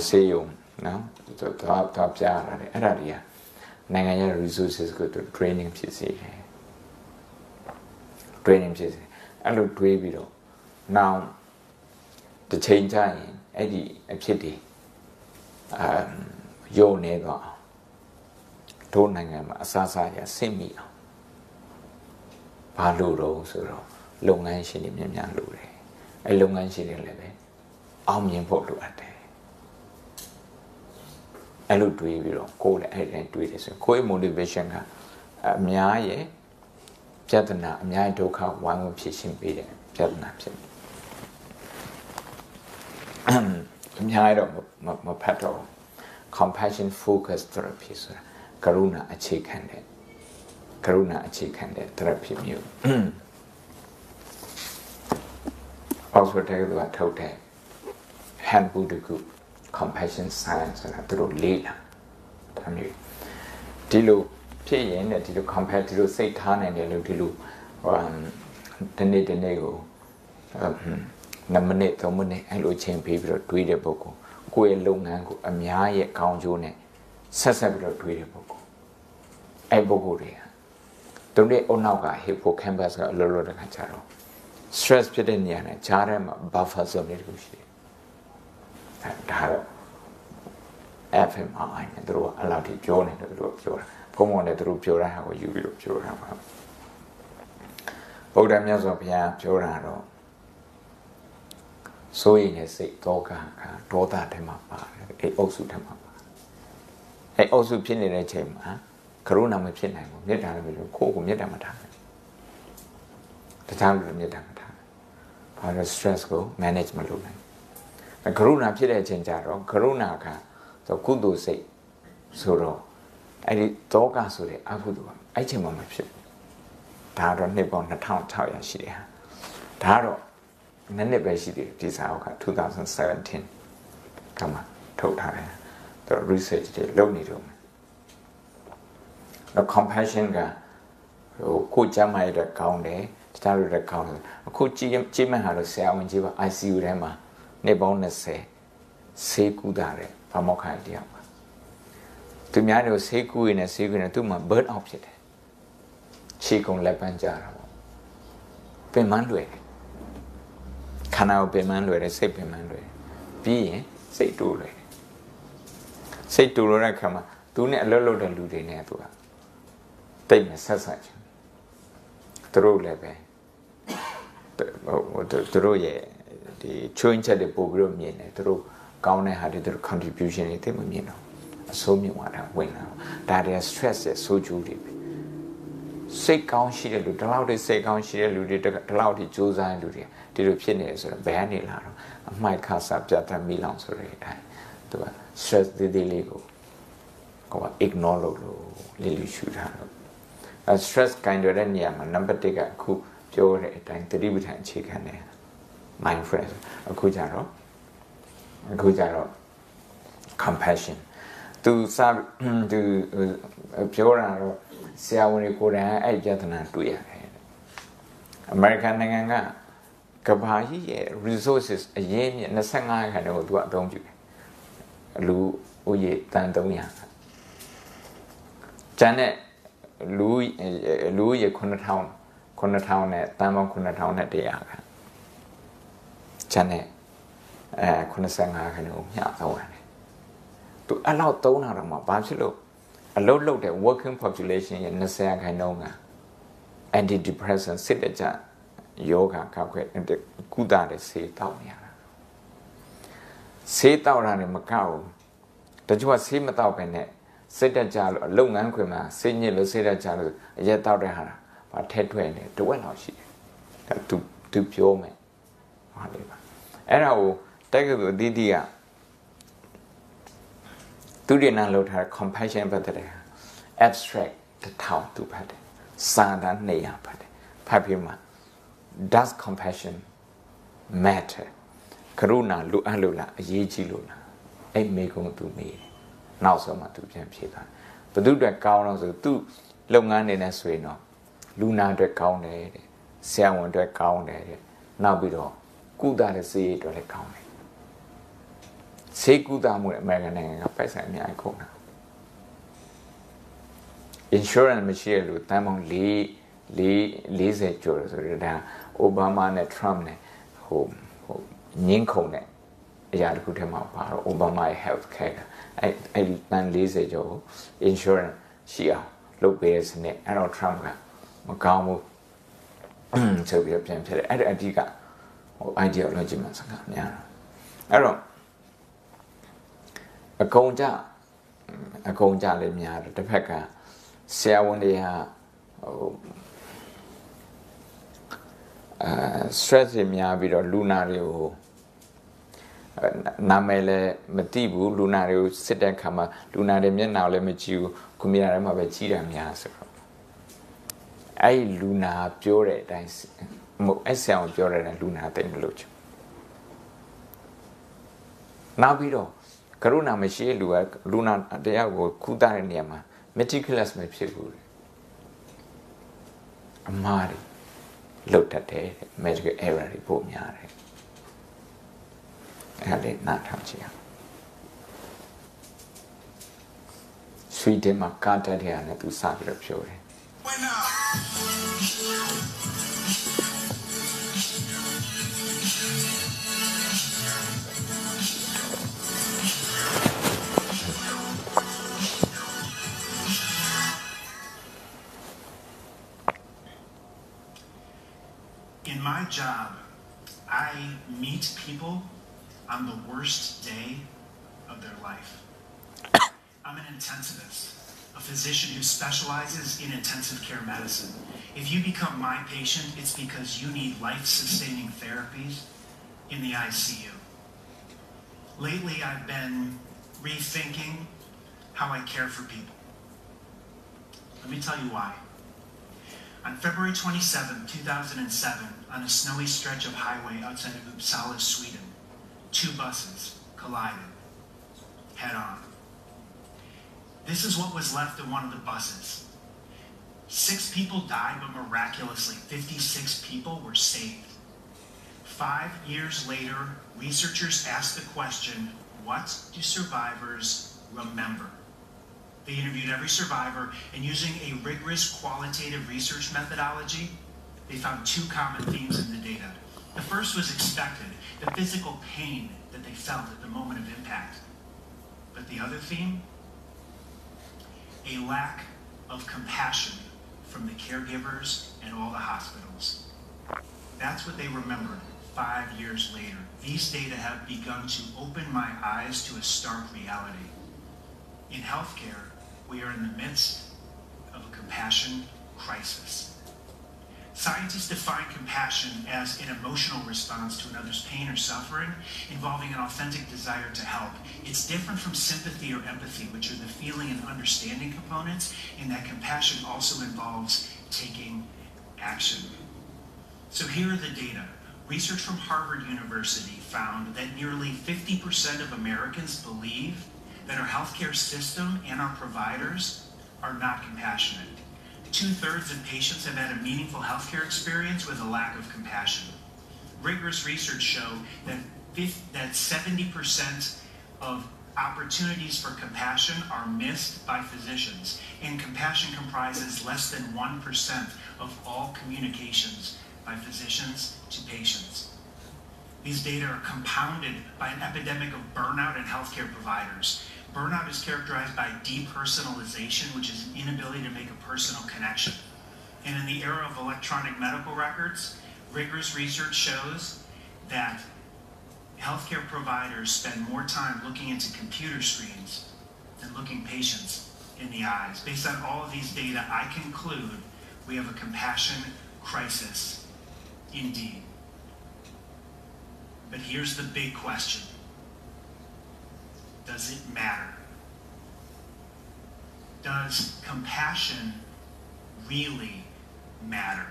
ဆေးရုံနော်သွားပြရတယ်အဲ့ဒါတွေကနိုင်ငံရဲ့ resources ကို training ဖြစ်စေတယ် training ဖြစ်စေအဲ့လိုတွေးပြီးတော့နောက်တစ်ချိန်ကျရင်အဲ့ဒီအဖြစ်တွေရုံနေတော့တို့နိုင်ငံမှာအစားစားရဆင့်မိအောင်ဘာလို့တော့ဆိုတော့လုပ်ငန်းရှင်တွေများလို့တယ်အဲ့လုပ်ငန်းရှင်တွေလည်းပဲအောင်မြင်ဖို့လိုအပ်တယ်အဲ့လိုတွေးပြီးတော့ကိုယ်လည်းအဲ့တိုင်းတွေးတယ်ဆိုရင်ကိုယ်ရဲ့ motivation ကအများရဲ့ပြဿနာအများရဲ့ဒုက္ခဝိုင်းဝန်းဖြေရှင်းပေးတဲ့ပြဿနာဖြစ်တယ်အများတော့မဖတ်တော့ compassion focus therapy ဆိုတာကရုဏာအခြေခံတဲ့ therapy မျိုး Oxford ကထုတ်တဲ့ handbook တခု compassion science ဆိုတာသူတို့လေးလာဒါမျိုးဒီလိုဖြစ်ရင်ဒီလို compare ဒီလိုစိတ်ထားနိုင်တယ်လို့ဒီလိုဒီနေ့ကို2မိနစ်3မိနစ်အဲ့လိုချိန်ပေးပြီးတော့တွေးတဲ့ပုဂ္ဂိုလ်ကိုယ့်ရဲ့လုပ်ငန်းကိုအများရဲ့ကောင်းကျိုးနဲ့ဆက်ပြီးတော့တွေးတဲ့ပုဂ္ဂိုလ်အဲ့ပုဂ္ဂိုလ်တွေကသူတို့အနောက်က hippocampus ကအလိုလိုတခါကြတော့ stress ဖြစ်တဲ့နေရာနဲ့ခြားထဲမှာ buffer zone တွေတခုရှိတယ်ဒါတော့ FMRI နဲ့သူတို့အလောက်ထိပြောနေတယ်သူတို့ပြောတာဘုံဘုံနဲ့သူတို့ပြောတာကိုယူပြီးတော့ပြောတာပါဗုဒ္ဓမြတ်စွာဘုရားပြောတာတော့ဆိုရင်လည်းစိတ်တောကဒေါသထဲမှာပါတယ်အဲ့အုပ်စုထဲမှာပါအဲ့အုပ်စုဖြစ်နေတဲ့အချိန်မှာကရုဏာမဖြစ်နိုင်ဘူးမေတ္တာလည်းမလို့ကိုယ့်ကိုမေတ္တာမထားနိုင်တခြားလူတွေမေတ္တာမထားနိုင်ဘာလို့ stress ကို manage မလုပ်နိုင်ကရုဏာဖြစ်တဲ့အချိန်ကျတော့ကရုဏာကကုသိုလ်စိတ်ဆိုတော့အဲ့ဒီတောကဆိုတဲ့အကုသိုလ်ကအဲ့ချိန်မှမဖြစ်ဘူးဒါတော့နှစ်ပေါင်း2600ရှိတယ်ဟာဒါတော့နည်းနည်းပဲရှိတယ်ဒီစာအုပ်က2017ကမှထုတ်ထားတယ်သူ research တွေလုပ်နေတော့တော့ compassion ကကိုကြမ်းမရတဲ့ကောင်းတယ်တခြားလူတွေကောင်းတယ်အခုကြည့်မှဟာလို့ဆရာဝန်ကြီးပါ ICU ထဲမှာနှစ်ပေါင်း20ဆေးကုတာတဲ့ဘာမောက်ခိုင်တရားပါသူများတို့ဆေးကုရင်းနဲ့သူ့မှာ burn out ဖြစ်တယ်ခြေကုန်လက်ပန်းကြတာပေါ့ Pemandwe. Canal Pemandwe, say Pemandwe. Be say to it. Say to Rakama, do not allow the Lude Network. Take me such. Throw lebe. Throw ye the change at the program, through Gauna had the contribution in Timino. So me what I win now. That is stress, so Judy. Say count she did the loud say count she did the loud Josa Ludia. Did a pianist or Banny Laro. My casa Jata Milan sorry. To stress the Lego. Ignore Lily shoot her. A stress kind of any number take a cook, Joe, time to live and chicken. My friend, a Kujaro. Compassion. To sub to pure Siawani Korea, I just not do it. American Nanga Kabahi resources a yen and a sanga can know what don't you? Lu Uye Tandonia Janet Louis Conatown at Tamon Conatown at the Yaga Janet Conasanga can know to allow Tonarama Bachelor. A low the working population in Nasaya Kainonga, antidepressant, Sidaja, yoga, calculate, and the Kuda say down here. Say down in Macau, that you are seen without Benet, Sidaja, long unquima, senior Sidaja, yet out the Hana, but 1020 to one house to pure me. And I will take it with Didia. Do the not her compassion but abstract the town to pet Sada Nea pet Papima. Does compassion matter? Karuna Lualula, Yeji Luna, a making to me. Now so much to Jampipa. But do that count of two long in a sway no. Luna the count, Siawan the count, now below. Good that is it or the count. Say good American and I call insurance machine with time on Lee Obama and Trump home Ninko ne Yard put him up Obama health care. I done Lisa Joe insurance she look bears ne Arrow Trump Macau so we have said at Adiga or ideology Masaka. Arrow. A conja let me out the pecker. Say one day stress me out with a lunario Namele Matibu, lunario, sit and come, lunarium now let me chew, Kumiram of a cheetah mias. I luna pure, I sound pure and luna thing luch. Now we do. Karuna Michelle Luna Diago Kudaraniama, meticulous Mepsibu. Amari looked at it, magical error report me. I did not touch you. Sweet Macata Diana to Sagrab Shore. In my job, I meet people on the worst day of their life. I'm an intensivist, a physician who specializes in intensive care medicine. If you become my patient, it's because you need life-sustaining therapies in the ICU. Lately, I've been rethinking how I care for people. Let me tell you why. On February 27, 2007, on a snowy stretch of highway outside of Uppsala, Sweden, two buses collided head-on. This is what was left of one of the buses. 6 people died, but miraculously, 56 people were saved. 5 years later, researchers asked the question, what do survivors remember? They interviewed every survivor, and using a rigorous qualitative research methodology, they found two common themes in the data. The first was expected, the physical pain that they felt at the moment of impact. But the other theme, a lack of compassion from the caregivers and all the hospitals. That's what they remembered 5 years later. These data have begun to open my eyes to a stark reality. In healthcare, we are in the midst of a compassion crisis. Scientists define compassion as an emotional response to another's pain or suffering involving an authentic desire to help. It's different from sympathy or empathy, which are the feeling and understanding components, in that compassion also involves taking action. So here are the data. Research from Harvard University found that nearly 50% of Americans believe that our healthcare system and our providers are not compassionate. 2/3 of patients have had a meaningful healthcare experience with a lack of compassion. Rigorous research show that 70% of opportunities for compassion are missed by physicians, and compassion comprises less than 1% of all communications by physicians to patients. These data are compounded by an epidemic of burnout in healthcare providers. Burnout is characterized by depersonalization, which is an inability to make a personal connection. And in the era of electronic medical records, rigorous research shows that healthcare providers spend more time looking into computer screens than looking patients in the eyes. Based on all of these data, I conclude we have a compassion crisis indeed. But here's the big question. Does it matter? Does compassion really matter?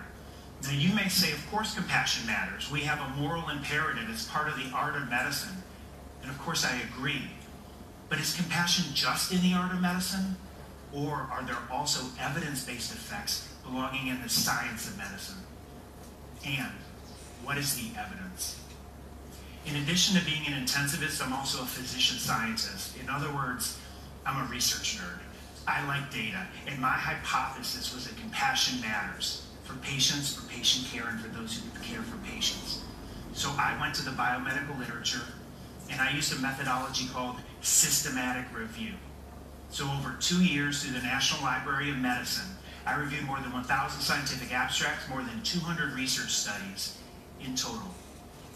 Now you may say, of course compassion matters. We have a moral imperative. It's part of the art of medicine. And of course I agree. But is compassion just in the art of medicine? Or are there also evidence-based effects belonging in the science of medicine? And what is the evidence? In addition to being an intensivist, I'm also a physician scientist. In other words, I'm a research nerd. I like data, and my hypothesis was that compassion matters for patients, for patient care, and for those who care for patients. So I went to the biomedical literature, and I used a methodology called systematic review. So over 2 years through the National Library of Medicine, I reviewed more than 1,000 scientific abstracts, more than 200 research studies in total.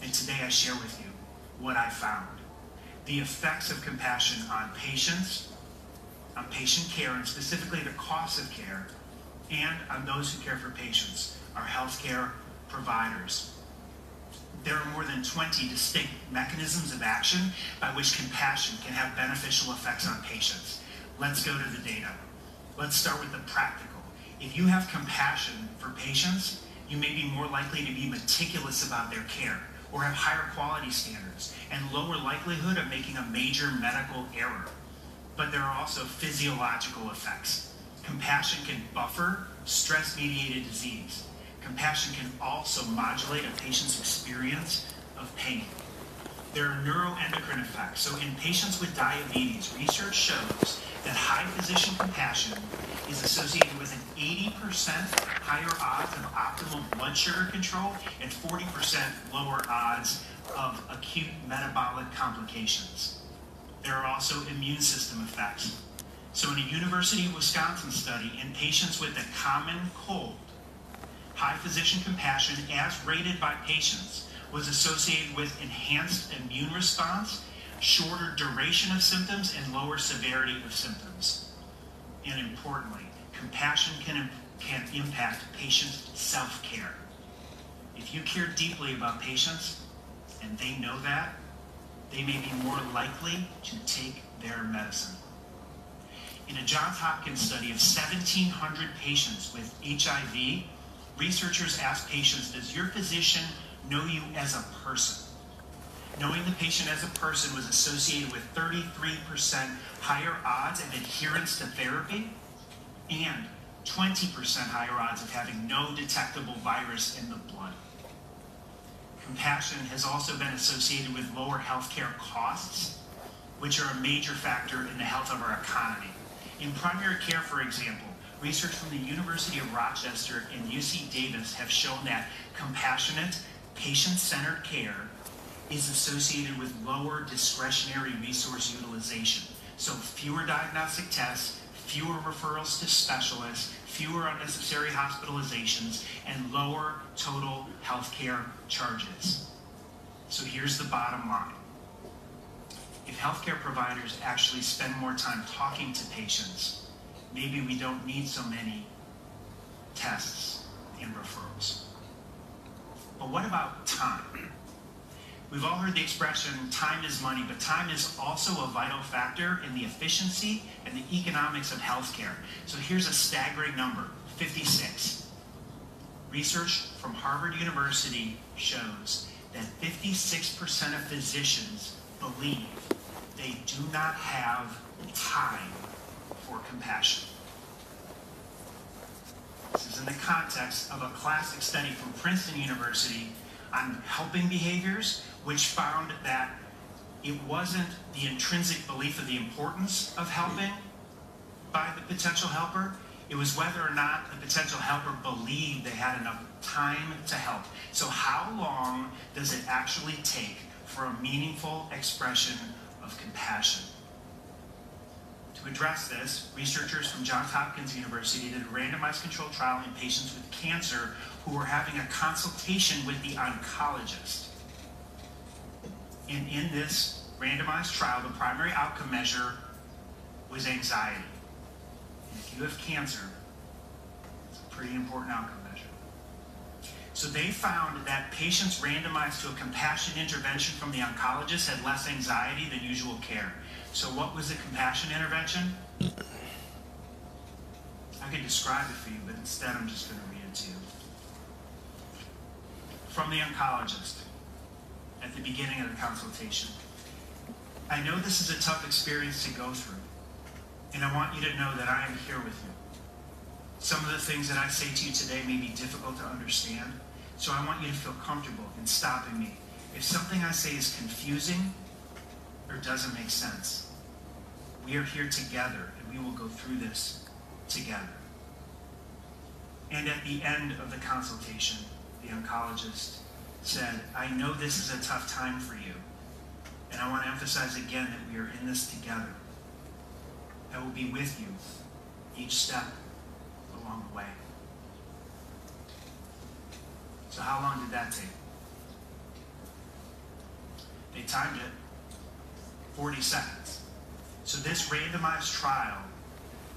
And today I share with you what I found. The effects of compassion on patients, on patient care, and specifically the cost of care, and on those who care for patients, our healthcare providers. There are more than 20 distinct mechanisms of action by which compassion can have beneficial effects on patients. Let's go to the data. Let's start with the practical. If you have compassion for patients, you may be more likely to be meticulous about their care, or have higher quality standards, and lower likelihood of making a major medical error. But there are also physiological effects. Compassion can buffer stress-mediated disease. Compassion can also modulate a patient's experience of pain. There are neuroendocrine effects. So in patients with diabetes, research shows that high physician compassion is associated with an 80% higher odds of optimal blood sugar control and 40% lower odds of acute metabolic complications. There are also immune system effects. So in a University of Wisconsin study in patients with a common cold, high physician compassion, as rated by patients, was associated with enhanced immune response, shorter duration of symptoms, and lower severity of symptoms. And importantly, compassion can impact patient self-care. If you care deeply about patients, and they know that, they may be more likely to take their medicine. In a Johns Hopkins study of 1,700 patients with HIV, researchers asked patients, does your physician know you as a person? Knowing the patient as a person was associated with 33% higher odds of adherence to therapy and 20% higher odds of having no detectable virus in the blood. Compassion has also been associated with lower healthcare costs, which are a major factor in the health of our economy. In primary care, for example, research from the University of Rochester and UC Davis have shown that compassionate, patient-centered care is associated with lower discretionary resource utilization. So fewer diagnostic tests, fewer referrals to specialists, fewer unnecessary hospitalizations, and lower total healthcare charges. So here's the bottom line. If healthcare providers actually spend more time talking to patients, maybe we don't need so many tests and referrals. But what about time? We've all heard the expression, time is money, but time is also a vital factor in the efficiency and the economics of healthcare. So here's a staggering number, 56. Research from Harvard University shows that 56% of physicians believe they do not have time for compassion. This is in the context of a classic study from Princeton University on helping behaviors, which found that it wasn't the intrinsic belief of the importance of helping by the potential helper, it was whether or not the potential helper believed they had enough time to help. So how long does it actually take for a meaningful expression of compassion? To address this, researchers from Johns Hopkins University did a randomized controlled trial in patients with cancer who were having a consultation with the oncologist. And in this randomized trial, the primary outcome measure was anxiety. And if you have cancer, it's a pretty important outcome measure. So they found that patients randomized to a compassion intervention from the oncologist had less anxiety than usual care. So what was the compassion intervention? I could describe it for you, but instead I'm just going to read it to you. From the oncologist at the beginning of the consultation. I know this is a tough experience to go through, and I want you to know that I am here with you. Some of the things that I say to you today may be difficult to understand, so I want you to feel comfortable in stopping me. If something I say is confusing or doesn't make sense, we are here together, and we will go through this together. And at the end of the consultation, the oncologist said, I know this is a tough time for you, and I want to emphasize again that we are in this together. I will be with you each step along the way. So how long did that take? They timed it, 40 seconds. So this randomized trial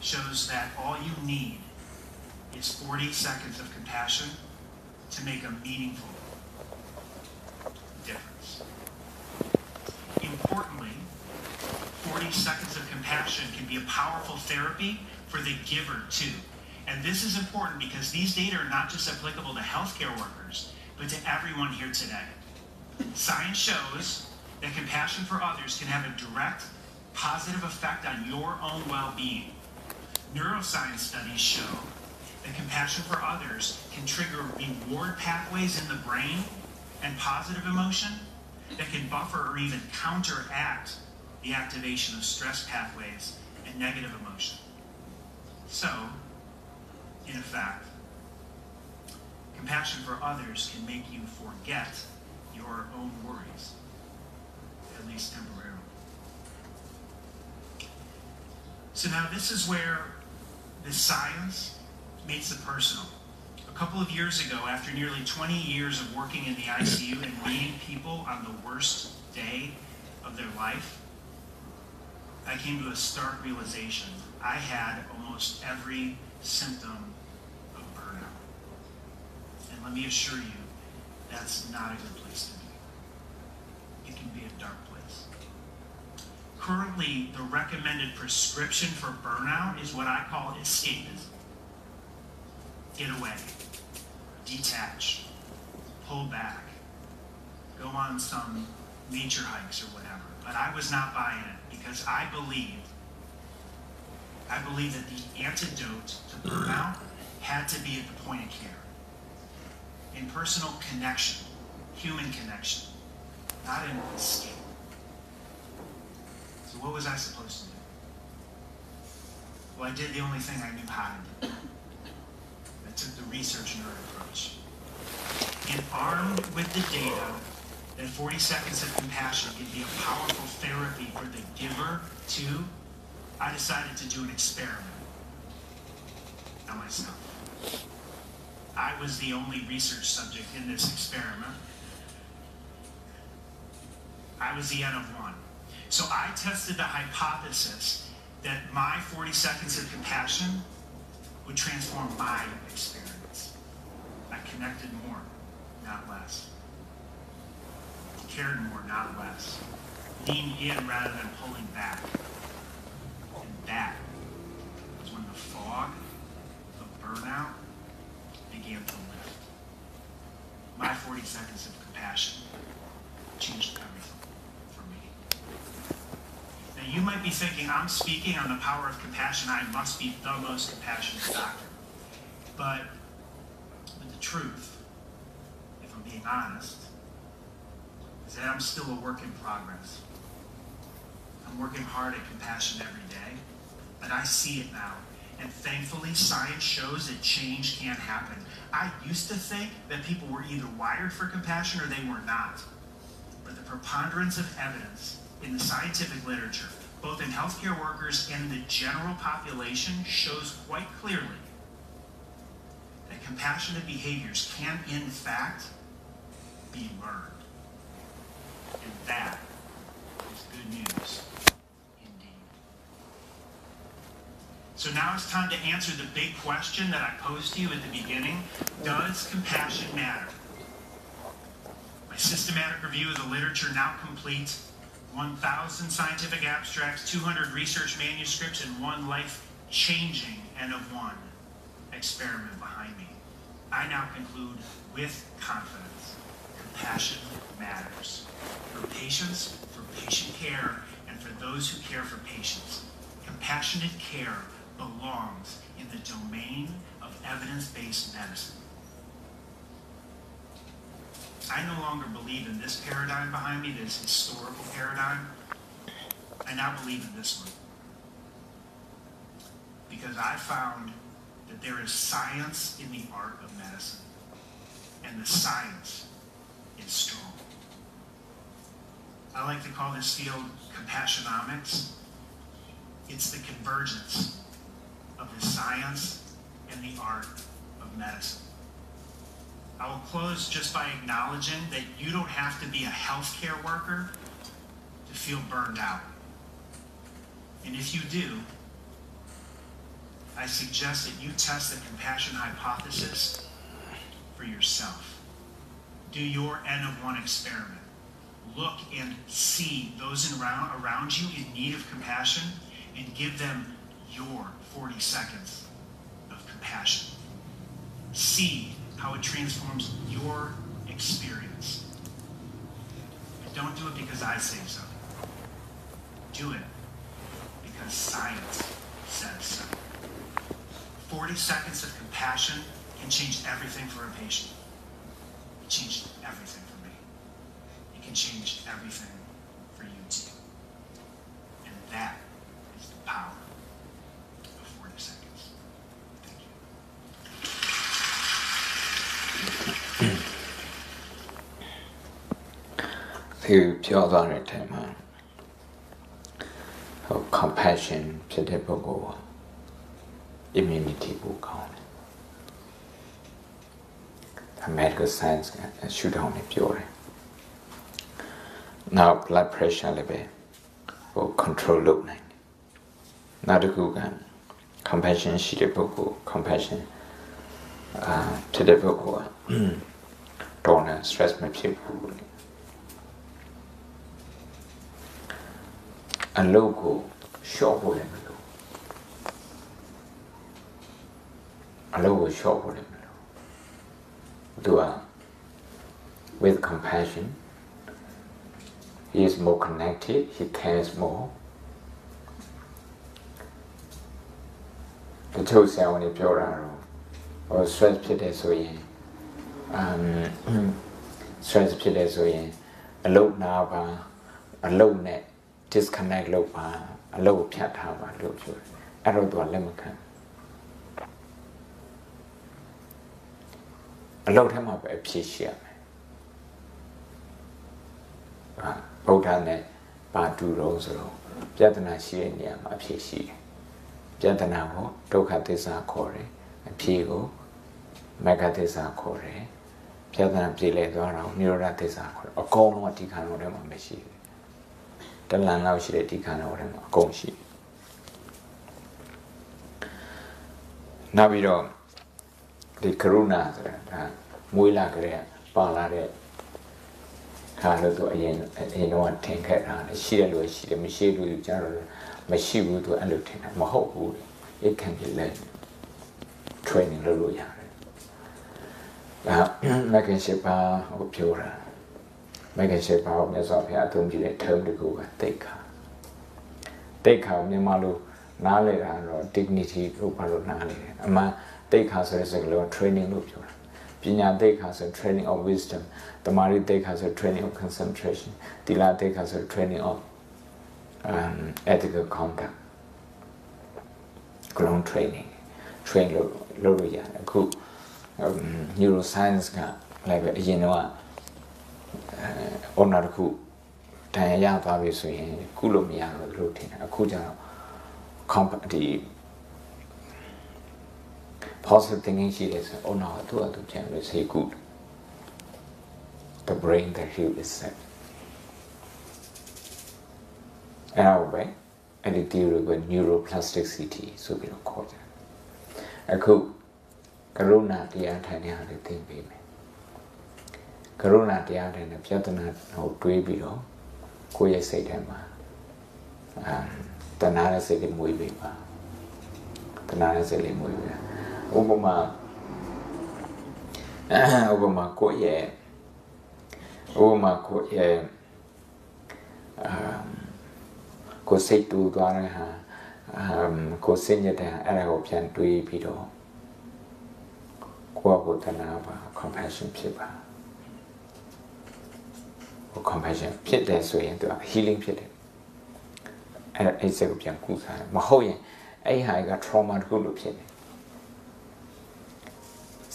shows that all you need is 40 seconds of compassion to make a meaningful difference. Importantly, 40 seconds of compassion can be a powerful therapy for the giver too. And this is important because these data are not just applicable to healthcare workers, but to everyone here today. Science shows that compassion for others can have a direct, positive effect on your own well-being. Neuroscience studies show that compassion for others can trigger reward pathways in the brain and positive emotion that can buffer or even counteract the activation of stress pathways and negative emotion. So, in effect, compassion for others can make you forget your own worries, at least temporarily. So now this is where the science meets the personal. A couple of years ago, after nearly 20 years of working in the ICU and meeting people on the worst day of their life, I came to a stark realization. I had almost every symptom of burnout. And let me assure you, that's not a good place to be. It can be a dark place. Currently, the recommended prescription for burnout is what I call escapism. Get away, detach, pull back, go on some nature hikes or whatever. But I was not buying it because I believed that the antidote to burnout had to be at the point of care. In personal connection, human connection, not in escape. So what was I supposed to do? Well, I did the only thing I knew how to do. I took the research nerd approach. And armed with the data that 40 seconds of compassion can be a powerful therapy for the giver too, I decided to do an experiment on myself. I was the only research subject in this experiment. I was the N of 1. So I tested the hypothesis that my 40 seconds of compassion would transform my experience. I connected more, not less. Cared more, not less. Leaned in rather than pulling back. And that was when the fog of burnout began to lift. My 40 seconds of compassion changed everything for me. Now you might be thinking, I'm speaking on the power of compassion. I must be the most compassionate doctor. But the truth, if I'm being honest, is that I'm still a work in progress. I'm working hard at compassion every day, but I see it now. And thankfully, science shows that change can happen. I used to think that people were either wired for compassion or they were not. But the preponderance of evidence in the scientific literature, both in healthcare workers and the general population, shows quite clearly that compassionate behaviors can, in fact, be learned. And that is good news indeed. So now it's time to answer the big question that I posed to you at the beginning. Does compassion matter? My systematic review of the literature now complete. 1,000 scientific abstracts, 200 research manuscripts, and one life-changing N of 1 experiment behind me. I now conclude with confidence. Compassion matters. For patients, for patient care, and for those who care for patients. Compassionate care belongs in the domain of evidence-based medicine. I no longer believe in this paradigm behind me, this historical paradigm. I now believe in this one. Because I found that there is science in the art of medicine. And the science is strong. I like to call this field compassionomics. It's the convergence of the science and the art of medicine. I will close just by acknowledging that you don't have to be a healthcare worker to feel burned out. And if you do, I suggest that you test the compassion hypothesis for yourself. Do your N of 1 experiment. Look and see those around you in need of compassion and give them your 40 seconds of compassion. See how it transforms your experience. And don't do it because I say so. Do it because science says so. 40 seconds of compassion can change everything for a patient. It changed everything for me. It can change everything for you too. And that is the power of 40 seconds. Thank you. Compassion ဖြစ်တဲ့ပုဂ္ဂိုလ်က immunity ကိုကောင်းတယ် medical science ကရှုထောင့်နဲ့ပြောတယ် now blood pressure လည်းပဲဟို control လုပ်နိုင်တယ်နောက်တစ်ခုက compassion ရှိတဲ့ပုဂ္ဂိုလ် compassion ဖြစ်တဲ့ပုဂ္ဂိုလ်ကတော့ stress မဖြစ်ဘူး အလုပ်ကိုရှော့ဖို့လည်းမလိုအလုပ်ကိုရှော့ဖို့လည်းမလိုသူက with compassion he is more connected he cares more တချို့ဆရာဝန်တွေပြောတာတော့ဟို stress ဖြစ်တယ်ဆိုရင်stress ဖြစ်တယ်ဆိုရင်အလုပ်နာပါအလုပ်နဲ့disconnect လုပ်ပါအလုပ်ကိုဖြတ်ထားပါလို့ပြောတယ် အဲ့တော့သူကလက်မခံအလောက်ထဲမှာပဲအဖြစ်ရှိရမယ်ဗုဒ္ဓနဲ့ပါတူတော့ဆိုတော့ပြဿနာရှိတဲ့နေရာမှာအဖြစ်ရှိတယ်ပြဿနာကိုဒုက္ခသစ္စာခေါ်တယ်အဖြစ်ကိုမဂ္ဂသစ္စာခေါ်တယ်ပြဿနာပြေလည်သွားတော့နိရောဓသစ္စာခေါ်တယ်အကုန်လုံးကဒီခန္ဓာထဲမှာမရှိဘူးတလန်လောက်ရှိတဲ့ဒီခန္ဓာထဲမှာအကုန်ရှိနောက်ပြီးတော့ဒီကရုဏာဆိုတာဒါမွေးလာကြတဲ့ပါလာတဲ့ခါလို့သူအရင်တော့ထင်ခဲ့တာလေရှိတယ်လို့ရှိတယ်မရှိလို့ကြတော့မရှိဘူးသူအဲ့လိုထင်တာမဟုတ်ဘူး it can be learned training လုပ်လို့ရတယ်ဒါမကင်ရှိပါဟိုပြောတာမကင်ရှိပါကိုမြတ်စွာဘုရားအသုံးပြုတဲ့ term တကူကတိတ်ခါမြန်မာလိုနားလေတာတော့ dignity လို့ဘာလို့နားလေတယ်အမှန်တိတ်ခါဆိုတဲ့စကားလုံး training လို့ပြောတာပညာတိတ်ခါဆို training of wisdom တမာရီတိတ်ခါဆို training of concentration သီလတိတ်ခါဆို training of ethical conduct ကလုံး training လုပ်လို့ရတယ်အခု neuroscience ကလည်းပဲအရင်တော့honor တစ်ခုတန်ရသွားပြီဆိုရင်ခုလို့မရတော့လို့ထင်တယ်အခုကျတော့ positive thinking ရှိတယ်ဆိုတော့ honor သူ့အတူပြန်လို့ say good the brain that heal itself အဲ့ဒါပဲအဲ့ဒီ theory ကို neuroplasticity ဆိုပြီးတော့ခေါ်တယ်အခုကရုဏာတရားထိုင်နေတာလေးသိပေးမယ်ကရုဏာတရားထိုင်တဲ့ပြဿနာကိုတွေးပြီးတော့ကိုယ့်ရဲ့စိတ်ထဲမှာတဏှာရဲ့စိတ်လေးမွေးပေးပါတဏှာရဲ့စိတ်လေးမွေးပေးဥပမာကိုယ့်ရဲ့ကိုယ်စိတ်တူသွားတဲ့ဟာကိုယ်စိတ်ညစ်တဲ့အဲ့ဒါကိုပြန်တွေးပြီးတော့ကိုယ့်ကိုယ်တဏှာပါ compassion ဖြစ်ပါ compassion ဖြစ်တယ်ဆိုရင်သူက healing ဖြစ်တယ်အဲ့စိတ်ကိုပြန်ကုစားတယ်မဟုတ်ရင်အဲ့ဟာက trauma တခုလို့ဖြစ်တယ်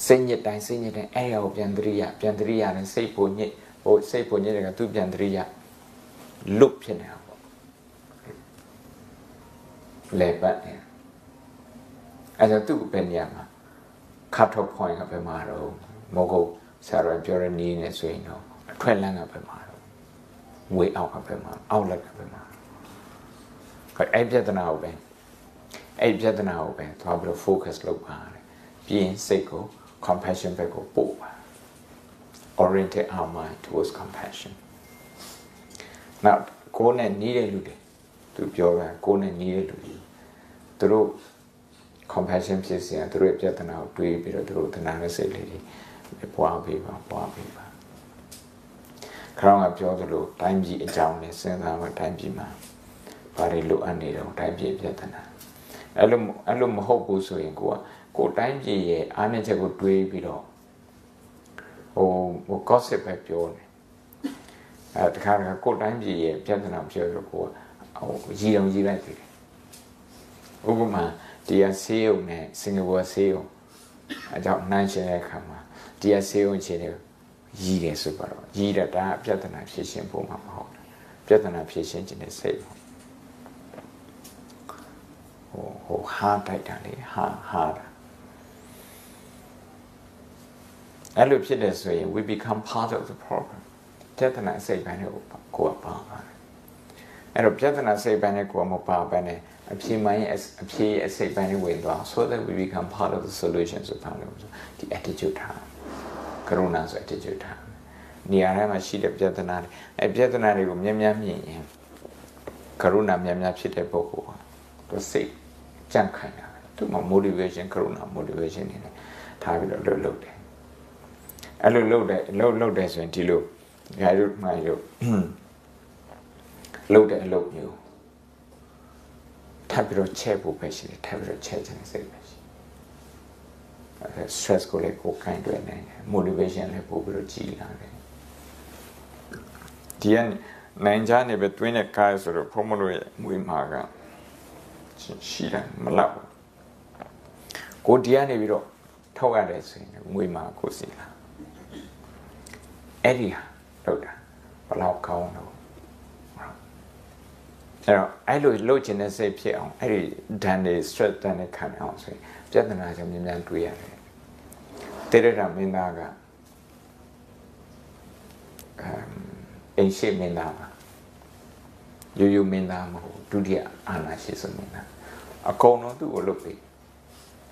စိတ်ညစ်တိုင်းအဲ့ဒါကိုပြန်သတိရတယ်စိတ်ပုံညစ်တယ်ကသူပြန်သတိရလွတ်ဖြစ်နေတာပေါ့လေပတ်နေအဲ့ဒါသူ့ပဲနေရာမှာ cut off point ကပဲမှာတော့မဟုတ်ဆရာတော်ပြောရနေနေဆိုရင်တော့အထွက်လန်းကပဲမှာတော့ way out ကပဲမှာ outlet ကပဲမှာအဲ့ပြဿနာကိုပဲသွားပြီးတော့ focus လုပ်ပါတယ်ပြီးရင်စိတ်ကို compassion ဘက်ကိုပို့ပါ orientate our mind towards compassion now ကိုယ်နဲ့နီးတဲ့လူတွေသူပြောတာကိုယ်နဲ့နီးတဲ့လူတွေသူတို့ compassion ဖြစ်စေသူတို့ပြဿနာကိုတွေးပြီးတော့သူတို့တဏှာနဲ့စိတ်လေးတွေပွားပေးပါခရောင်းကပြောသလိုတိုင်းပြည်အကြောင်းနဲ့စဉ်းစားမှတိုင်းပြည်မှာဘာတွေလိုအပ်နေတော့တိုင်းပြည်ပြဿနာအဲ့လိုမဟုတ်ဘူးဆိုရင်ကိုတိုင်းပြည်ရဲ့အားနည်းချက်ကိုတွေးပြီးတော့ဟို gossip ပဲပြောနေတခါကိုတိုင်းပြည်ရဲ့ပြဿနာပြောတော့ကိုရီအောင်ကြီးလိုက်တယ်ဥပမာတရားဆေးရုံနဲ့စင်ကာပူဆေးရုံအကြောင်းနှိုင်းရှင်တဲ့အခါမှာတရားဆေးရုံချင်းတွေရီးတယ်ဆိုတော့ရီးတာဒါပြဿနာဖြေရှင်းဖို့မှာမဟုတ်ဘူးပြဿနာဖြေရှင်းခြင်းနဲ့စိတ်ဟိုဟာတိုက်တာလေဟာအဲ့လိုဖြစ်တယ်ဆိုရင် we become part of the problem ပြဿနာစိတ်ပိုင်းကိုပါပါတယ်အဲ့တော့ပြဿနာစိတ်ပိုင်းနဲ့ကိုမပါဘဲနဲ့အဖြေရဲ့စိတ်ပိုင်းနဲ့ဝင်သွား so that we become part of the solution ဆိုပါလို့ဒီ attitude ထားကရုဏာဆို attitude ထားနေရာထဲမှာရှိတဲ့ပြဿနာတွေအဲ့ပြဿနာတွေကိုမြင်ရင်ကရုဏာများဖြစ်တဲ့ပုဂ္ဂိုလ်သူစိတ်ကြံ့ခိုင်တာသူ့မှာ motivation ကရုဏာ motivation နေတယ်ထားပြီးတော့လုပ်တယ်အဲ့လိုလုပ်တယ်ဆိုရင်ဒီလိုငါတို့မှလို့လုပ်တဲ့အလုပ်မျိုးထပ်ပြီးတော့ချက်ဖို့ပဲရှိတယ်ထပ်ပြီးတော့ချက်ခြင်းစိတ်ပဲရှိတယ် stress ကိုလည်းကိုကိုင်းတွယ်နေတယ် motivation လည်းပို့ပြီးတော့ကြီးလာတယ်ဒီနိုင်ကြနေပဲတွင်းတဲ့ကားဆိုတော့ဖုံးမလို့ရဲ့မွေးမှာက ရှိတယ်မလောက်ကိုတရားနေပြီးတော့ထောက်ရတယ်ဆိုရင်ငွေမှာကိုစီလာအဲ့ဒီဟာလောက်တာဘလောက်ကောင်းတော့အဲ့တော့အဲ့လိုလှုပ်ချင်တဲ့စိတ်ဖြစ်အောင်အဲ့ဒီဒဏ်တွေ stress ဒဏ်တွေခံအောင်ဆိုရင်ပြဿနာကြောင့်မြန်တွေးရတယ်တေရတာမင်းသားကအိမ်ရှိမင်းသားပါယူမင်းသားမဟုတ်ဒုတိယအာဏာရှိဆုံးမင်းသားအကုန်လုံးသူ့ကိုလုပ်ပြီး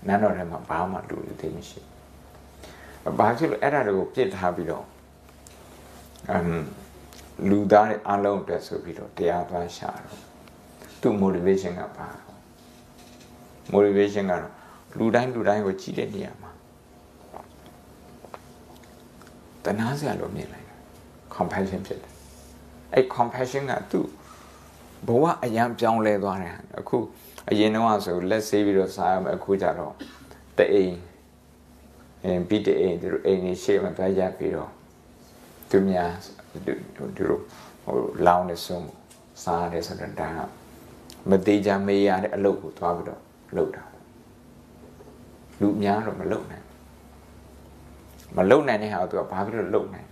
နန်းတော်ထဲမှာဘာမှလူတွေသိမရှိဘာဖြစ်လို့အဲ့ဒါတွေကိုပြစ်ထားပြီးတော့လူသားတွေအလုံးအတွက်ဆိုပြီးတော့တရားသွားရှာတော့သူ့ motivation ကပါ motivation ကတော့လူတိုင်းကိုကြည့်တဲ့နေရာမှာတနာစရာလို့မြင်လိုက်တယ် compassion ဖြစ်တယ်အဲ့ compassion ကသူ့ဘဝအရန်ပြောင်းလဲသွားတယ်အခုအရင်တော့ဆိုလက်ဆေးပြီးတော့စားရမယ်အခုကျတော့တအိမ်ပြီးတအိမ်သူအိမ်ကြီးရှေ့မှာသွားရပြီးတော့သူများသူဟိုလောင်းနေဆုံးစားရတယ်ဆိုတော့ဒါမသေးချာမေးရတဲ့အလုပ်ကိုသွားပြီးတော့လုပ်တာလူများတော့မလုပ်နိုင်တဲ့ဟာသူကဘာဖြစ်လို့လုပ်နိုင်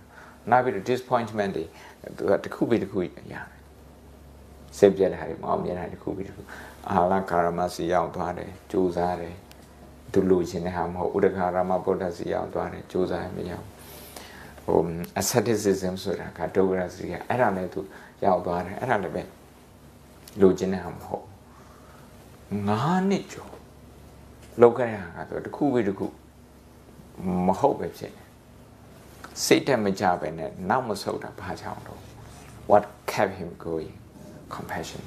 နောက်ပြီးတော့ disappointment တွေသူကတစ်ခုပြီးတစ်ခုရတယ်စိတ်ပြတ်တာတွေမအောင်မြင်တာတစ်ခုပြီးတစ်ခုအာလကာရမစီရောက်သွားတယ်ကြိုးစားတယ်သူလူချင်းတဲ့ဟာမဟုတ်ဥဒကရမဗုဒ္ဓစီရောက်သွားတယ်ကြိုးစားမရောက်ဟို asceticism ဆိုတာကဒုက္ခရစီကအဲ့ဒါလည်းသူရောက်သွားတယ်အဲ့ဒါလည်းပဲလူချင်းတဲ့ဟာမဟုတ်9 နှစ်ကျော်လောက်ခဲ့ရတာကတော့တစ်ခုပြီးတစ်ခုမဟုတ်ပဲဖြစ်တယ်စိတ်တက်မကြပဲနဲ့နောက်မဆုတ်တာဘာကြောင့်တော့ what kept him going compassion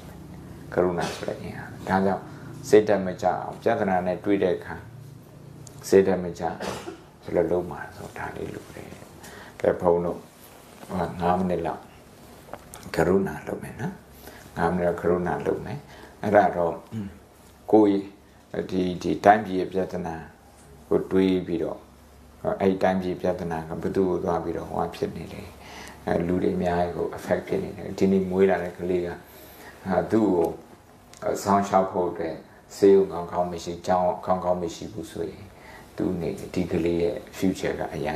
ကရုဏာဆိုတဲ့နေရာဒါကြောင့်စိတ်တက်မကြအောင်ပြဿနာနဲ့တွေ့တဲ့အခါစိတ်တက်မကြဘယ်လိုလုပ်မှာဆိုဒါလေးလုပ်တယ်ကဲဘုံတို့9မိနစ်လောက်ကရုဏာလုပ်မယ်နော်9မိနစ်ကရုဏာလုပ်မယ်အဲ့ဒါတော့ကိုယ်ဒီတိုင်းပြည်ရဲ့ပြဿနာကိုတွေးပြီးတော့အဲ့တိုင်းပြည်ပြဿနာကဘယ်သူ့ကိုသွားပြီးတော့ဟောဖြစ်နေတယ်လူတွေအများကြီးကို affect ဖြစ်နေတယ်ဒီနေ့မွေးလာတဲ့ကလေးကသူ့ကိုဆောင်းလျှောက်ဖို့အတွက်စေုံကောင်းမရှိကြောင်းကောင်းမရှိဘူးဆိုရင်သူနေဒီကလေးရဲ့ future ကအရ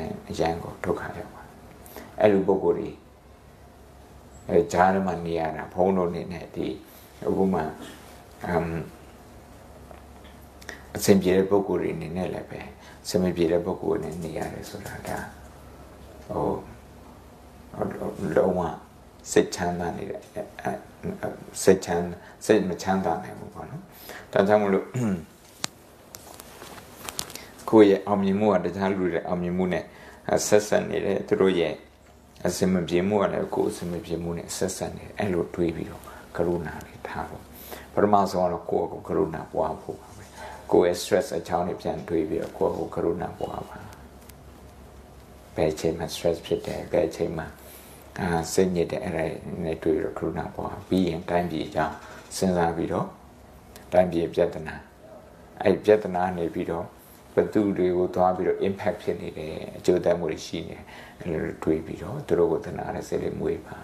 န်ကိုဒုက္ခရောက်ပါအဲ့လိုပုံကိုယ်တွေဂျားမှာနေရတာဘုံတို့နေနဲ့ဒီအခုမှအဆင်ပြေတဲ့ပုံကိုယ်တွေနေနဲ့လည်းပဲအဆင်မပြေတဲ့ပုံကိုယ်နဲ့နေရတယ်ဆိုတာဒါဟိုလုံးဝစိတ်ချမ်းသာနေတဲ့စိတ်မချမ်းသာနိုင်ဘူးပေါ့နော်ဒါကြောင့်မလို့ကိုယ့်ရဲ့အောင်မြင်မှုကတခြားလူတွေအောင်မြင်မှုနဲ့ဆက်ဆက်နေတယ်သူတို့ရဲ့အစင်မပြေမှုကလည်းကိုယ်အစင်မပြေမှုနဲ့ဆက်ဆက်နေတယ်အဲ့လိုတွေးပြီးတော့ကရုဏာလေးထားဖို့ပထမဆုံးတော့ကိုယ့်ကိုကရုဏာပွားဖို့ပါပဲကိုယ့်ရဲ့ stress အကြောင်းတွေပြန်တွေးပြီးတော့ကိုယ့်ကိုကရုဏာပွားပါဘယ်ချိန်မှာ stress ဖြစ်တယ်ဘယ်ချိန်မှာစိတ်ညစ်တဲ့အဲ့ဒါနဲ့တွေ့ရကရုဏာပွားပြီးရင်တိုင်းပြည်အကြောင်းစဉ်းစားပြီးတော့တိုင်းပြည်ပြဿနာအဲ့ပြဿနာနေပြီးတော့ဘသူတွေကိုသွားပြီးတော့ impact ဖြစ်နေတယ်အကျိုးသက်မှုတွေရှိနေအဲ့လိုတွေးပြီးတော့သူတို့ကိုသနာရတဲ့စိတ်လေးမွေးပါ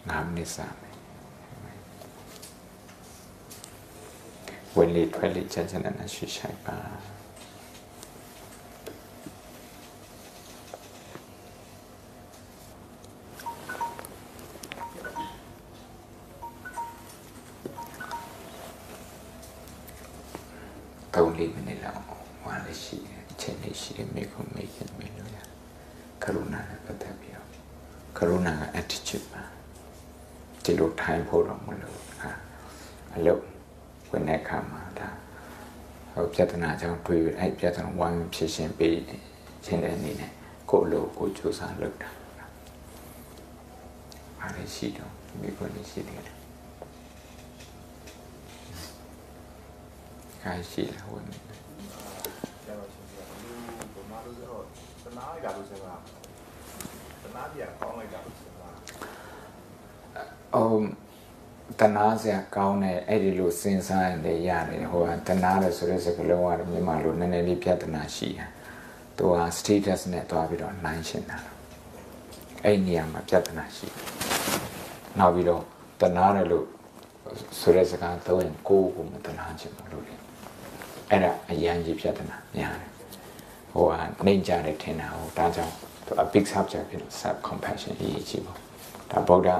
9 မိနစ်စာမယ်ဝင်လေထွက်လေချက်ချက်နဲ့ရှိရှိပါ3-4 မိနစ်လောက်ဝါလေးရှိတယ်အချိန်လေးရှိတယ်မိခုမေးခင်မေးလို့ရကရုဏာနဲ့ပတ်သက်ပြီးတော့ကရုဏာက attitude ပါဒီလိုထိုင်ဖို့တော့မလို့အလုပ်ဝင်တဲ့အခါမှာဒါဟိုပြဿနာကြောင့်တွေ့အဲ့ပြဿနာဝိုင်းဖြေရှင်းပေးခြင်းတဲ့အနေနဲ့ကိုယ့်လိုကိုကြိုးစားလုပ်တာအားလေးရှိတော့မိခုလေးရှိတယ်开始了，我们。တနာစရာကောင်းတဲ့အဲ့ဒီလိုစဉ်းစားရတယ်ရတယ်ဟိုကတနာတယ်ဆိုတဲ့စကားလုံးကမြန်မာလိုနည်းနည်းလေးပြဿနာရှိတာသူက status နဲ့တွားပြီးတော့နိုင်ရှင်းတာအဲ့နေရာမှာပြဿနာရှိနောက်ပြီးတော့တနာတယ်လို့ ဆိုတဲ့စကားသုံးရင်ကိုယ်ကိုမတနာချင်ဘူးလို့လေအဲ့ဒါအရန်ကြီးပြဿနာများတယ်ဟိုကနေကြတယ်ထင်တာဟိုဒါကြောင့်သူအ big subject ဖြစ်လို့ self compassion အရေးကြီးပေါ့ဒါဗုဒ္ဓ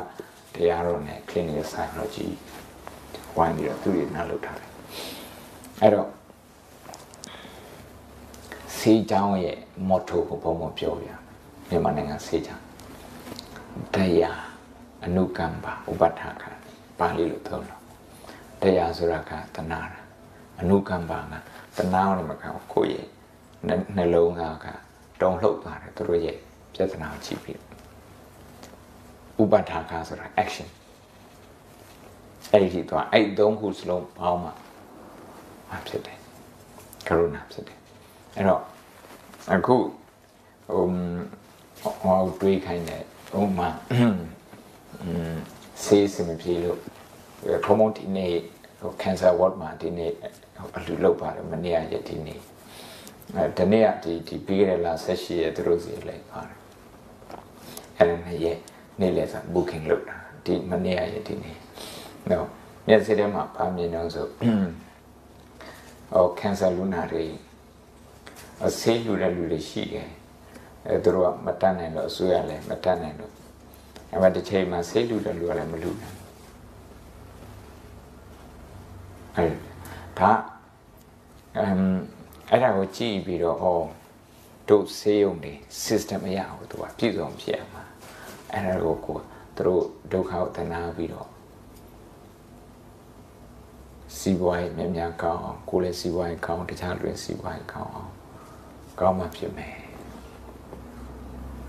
တရားတော်နဲ့ clinical psychology ဝိုင်းပြီးတော့သူတွေနားလောက်ထားတယ်အဲ့တော့စေးချောင်းရဲ့ motto ကိုဘုံဘုံပြောပြမြန်မာနိုင်ငံစေးချောင်းတရားအနုကမ္ပဥပဋ္ဌာကပါဠိလိုသုံးလို့တရားဆိုတာကတဏှာအနုကမ္ပကတဏှာနဲ့မကောကိုယ့်ရဲ့နှလုံးသားကတုံလှုပ်သွားတယ်သူတို့ရဲ့ပြဿနာကိုကြည့်ပြီးဥပဋ္ဌာကဆိုတာ action အဲ့ဒီတော့အဲ့သုံးခုစလုံးပေါင်းမှဖြစ်တယ်ကရုဏာဖြစ်တယ်အဲ့တော့အခုဟိုတွေးခိုင်းတယ်ဥမာဆေးစမပြေလို့ဘုံဘုံဒီနေ့ဟို cancer ward မှာဒီနေ့အလူလောက်ပါတယ်မနေ့ရက်ဒီနေ့ဒီနေ့ကဒီပြီးခဲ့တဲ့လ18ရက်သူတို့စီလိုက်ပါတယ်အဲ့ဒါနဲ့နေ့လည်စာ booking လုပ်တာဒီမနေ့ရက်ဒီနေ့နော်မျက်စိထဲမှာပါမြင်တော့ဆိုဟို cancer လူနာတွေဆေးလူတဲ့လူတွေရှိတယ်အဲသူတို့ကမတတ်နိုင်လို့အစိုးရလည်းမတတ်နိုင်လို့အဲ့မှာတစ်ချိန်မှာဆေးလူတဲ့လူကလည်းမလူနိုင်အဲ့ဒါအဲ့ဒါကိုကြည့်ပြီးတော့တို့ဆေးရုံတွေ system အရအောင်သူကပြည့်စုံဖြစ်အောင်အဲ့ဒါကိုသူတို့ဒုက္ခကိုတနာပြီးတော့စီးပွားရေးများများကောင်းအောင်ကိုယ်လည်းစီးပွားရေးကောင်းတခြားလူတွေစီးပွားရေးကောင်းအောင်ကောင်းမှဖြစ်မယ်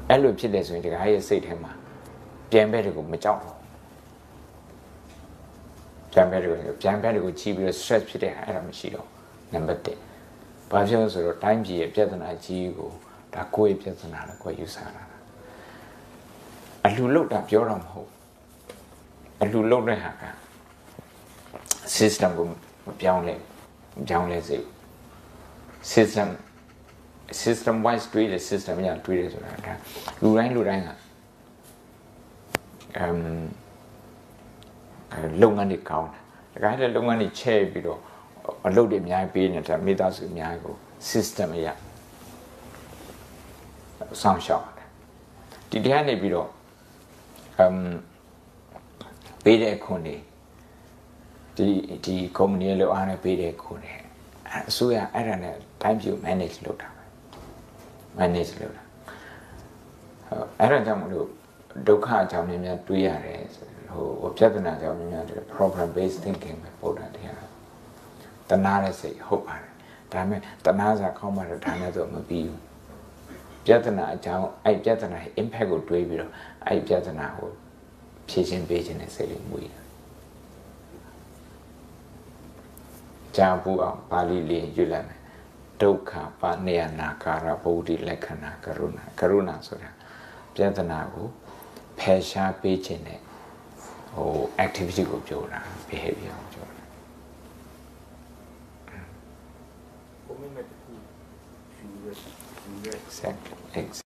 အဲ့လိုဖြစ်တယ်ဆိုရင်ဒီကရဲ့စိတ်ထဲမှာပြန်ဘက်တွေကိုမကြောက်တော့ပြန်ဘက်တွေကိုကြည့်ပြီးတော့ stress ဖြစ်တဲ့အဲ့ဒါမရှိတော့နံပါတ်1ဘာဖြစ်လို့ဆိုတော့တိုင်းပြည်ရဲ့ပြဿနာကြီးကိုဒါကိုယ့်ရဲ့ပြဿနာလို့ကိုယ်ယူဆတာအလှလုတ်တာပြောတော့မဟုတ်အလှလုတ်တဲ့ဟာက system ကိုပြောင်းလဲစေ system wise တွေးတဲ့ system ရတွေးတယ်ဆိုတာကလူတိုင်းကလုပ်ငန်းတွေကောင်းတယ်ဒါကလည်းလုပ်ငန်းတွေချဲ့ပြီးတော့အလုပ်တွေအများကြီးပေးနေတာမိသားစုအများကြီးကို system ရဆောင်ရှောက်တယ်ဒီတရားနေပြီးတော့ပေးတဲ့ခွန်တွေဒီ company လောက်အားနဲ့ပေးတဲ့ခွန်တွေအစိုးရအဲ့ဒါနဲ့ time view manage လုပ်တာပဲ manage လုပ်တာအဲ့ဒါကြောင့်မလို့ဒုက္ခအကြောင်းများများတွေးရတယ်ဟိုပြဿနာအကြောင်းများများ problem based thinking ပဲပို့တာတရားတဏှာတဲ့စိတ်ဟုတ်ပါတယ်ဒါပေမဲ့တဏှာစာကောင်းမှတော့ဒါနဲ့တော့မပြီးဘူးပြဿနာအကြောင်းအဲ့ပြဿနာရဲ့ impact ကိုတွေးပြီးတော့အဲ့ပြဿနာကိုဖြေရှင်းပေးခြင်းနဲ့စိတ်လေးမွေးတယ်ကြာဘူးအောင်ပါဠိလေးရွတ်လိုက်မယ်ဒုက္ခပါနေယနာကာရဗုဒ္ဓလက္ခဏာကရုဏာဆိုတာပြဿနာကိုဖယ်ရှားပေးခြင်းနဲ့ဟို activity ကိုပြောတာ behavior ကိုပြောတာ exactly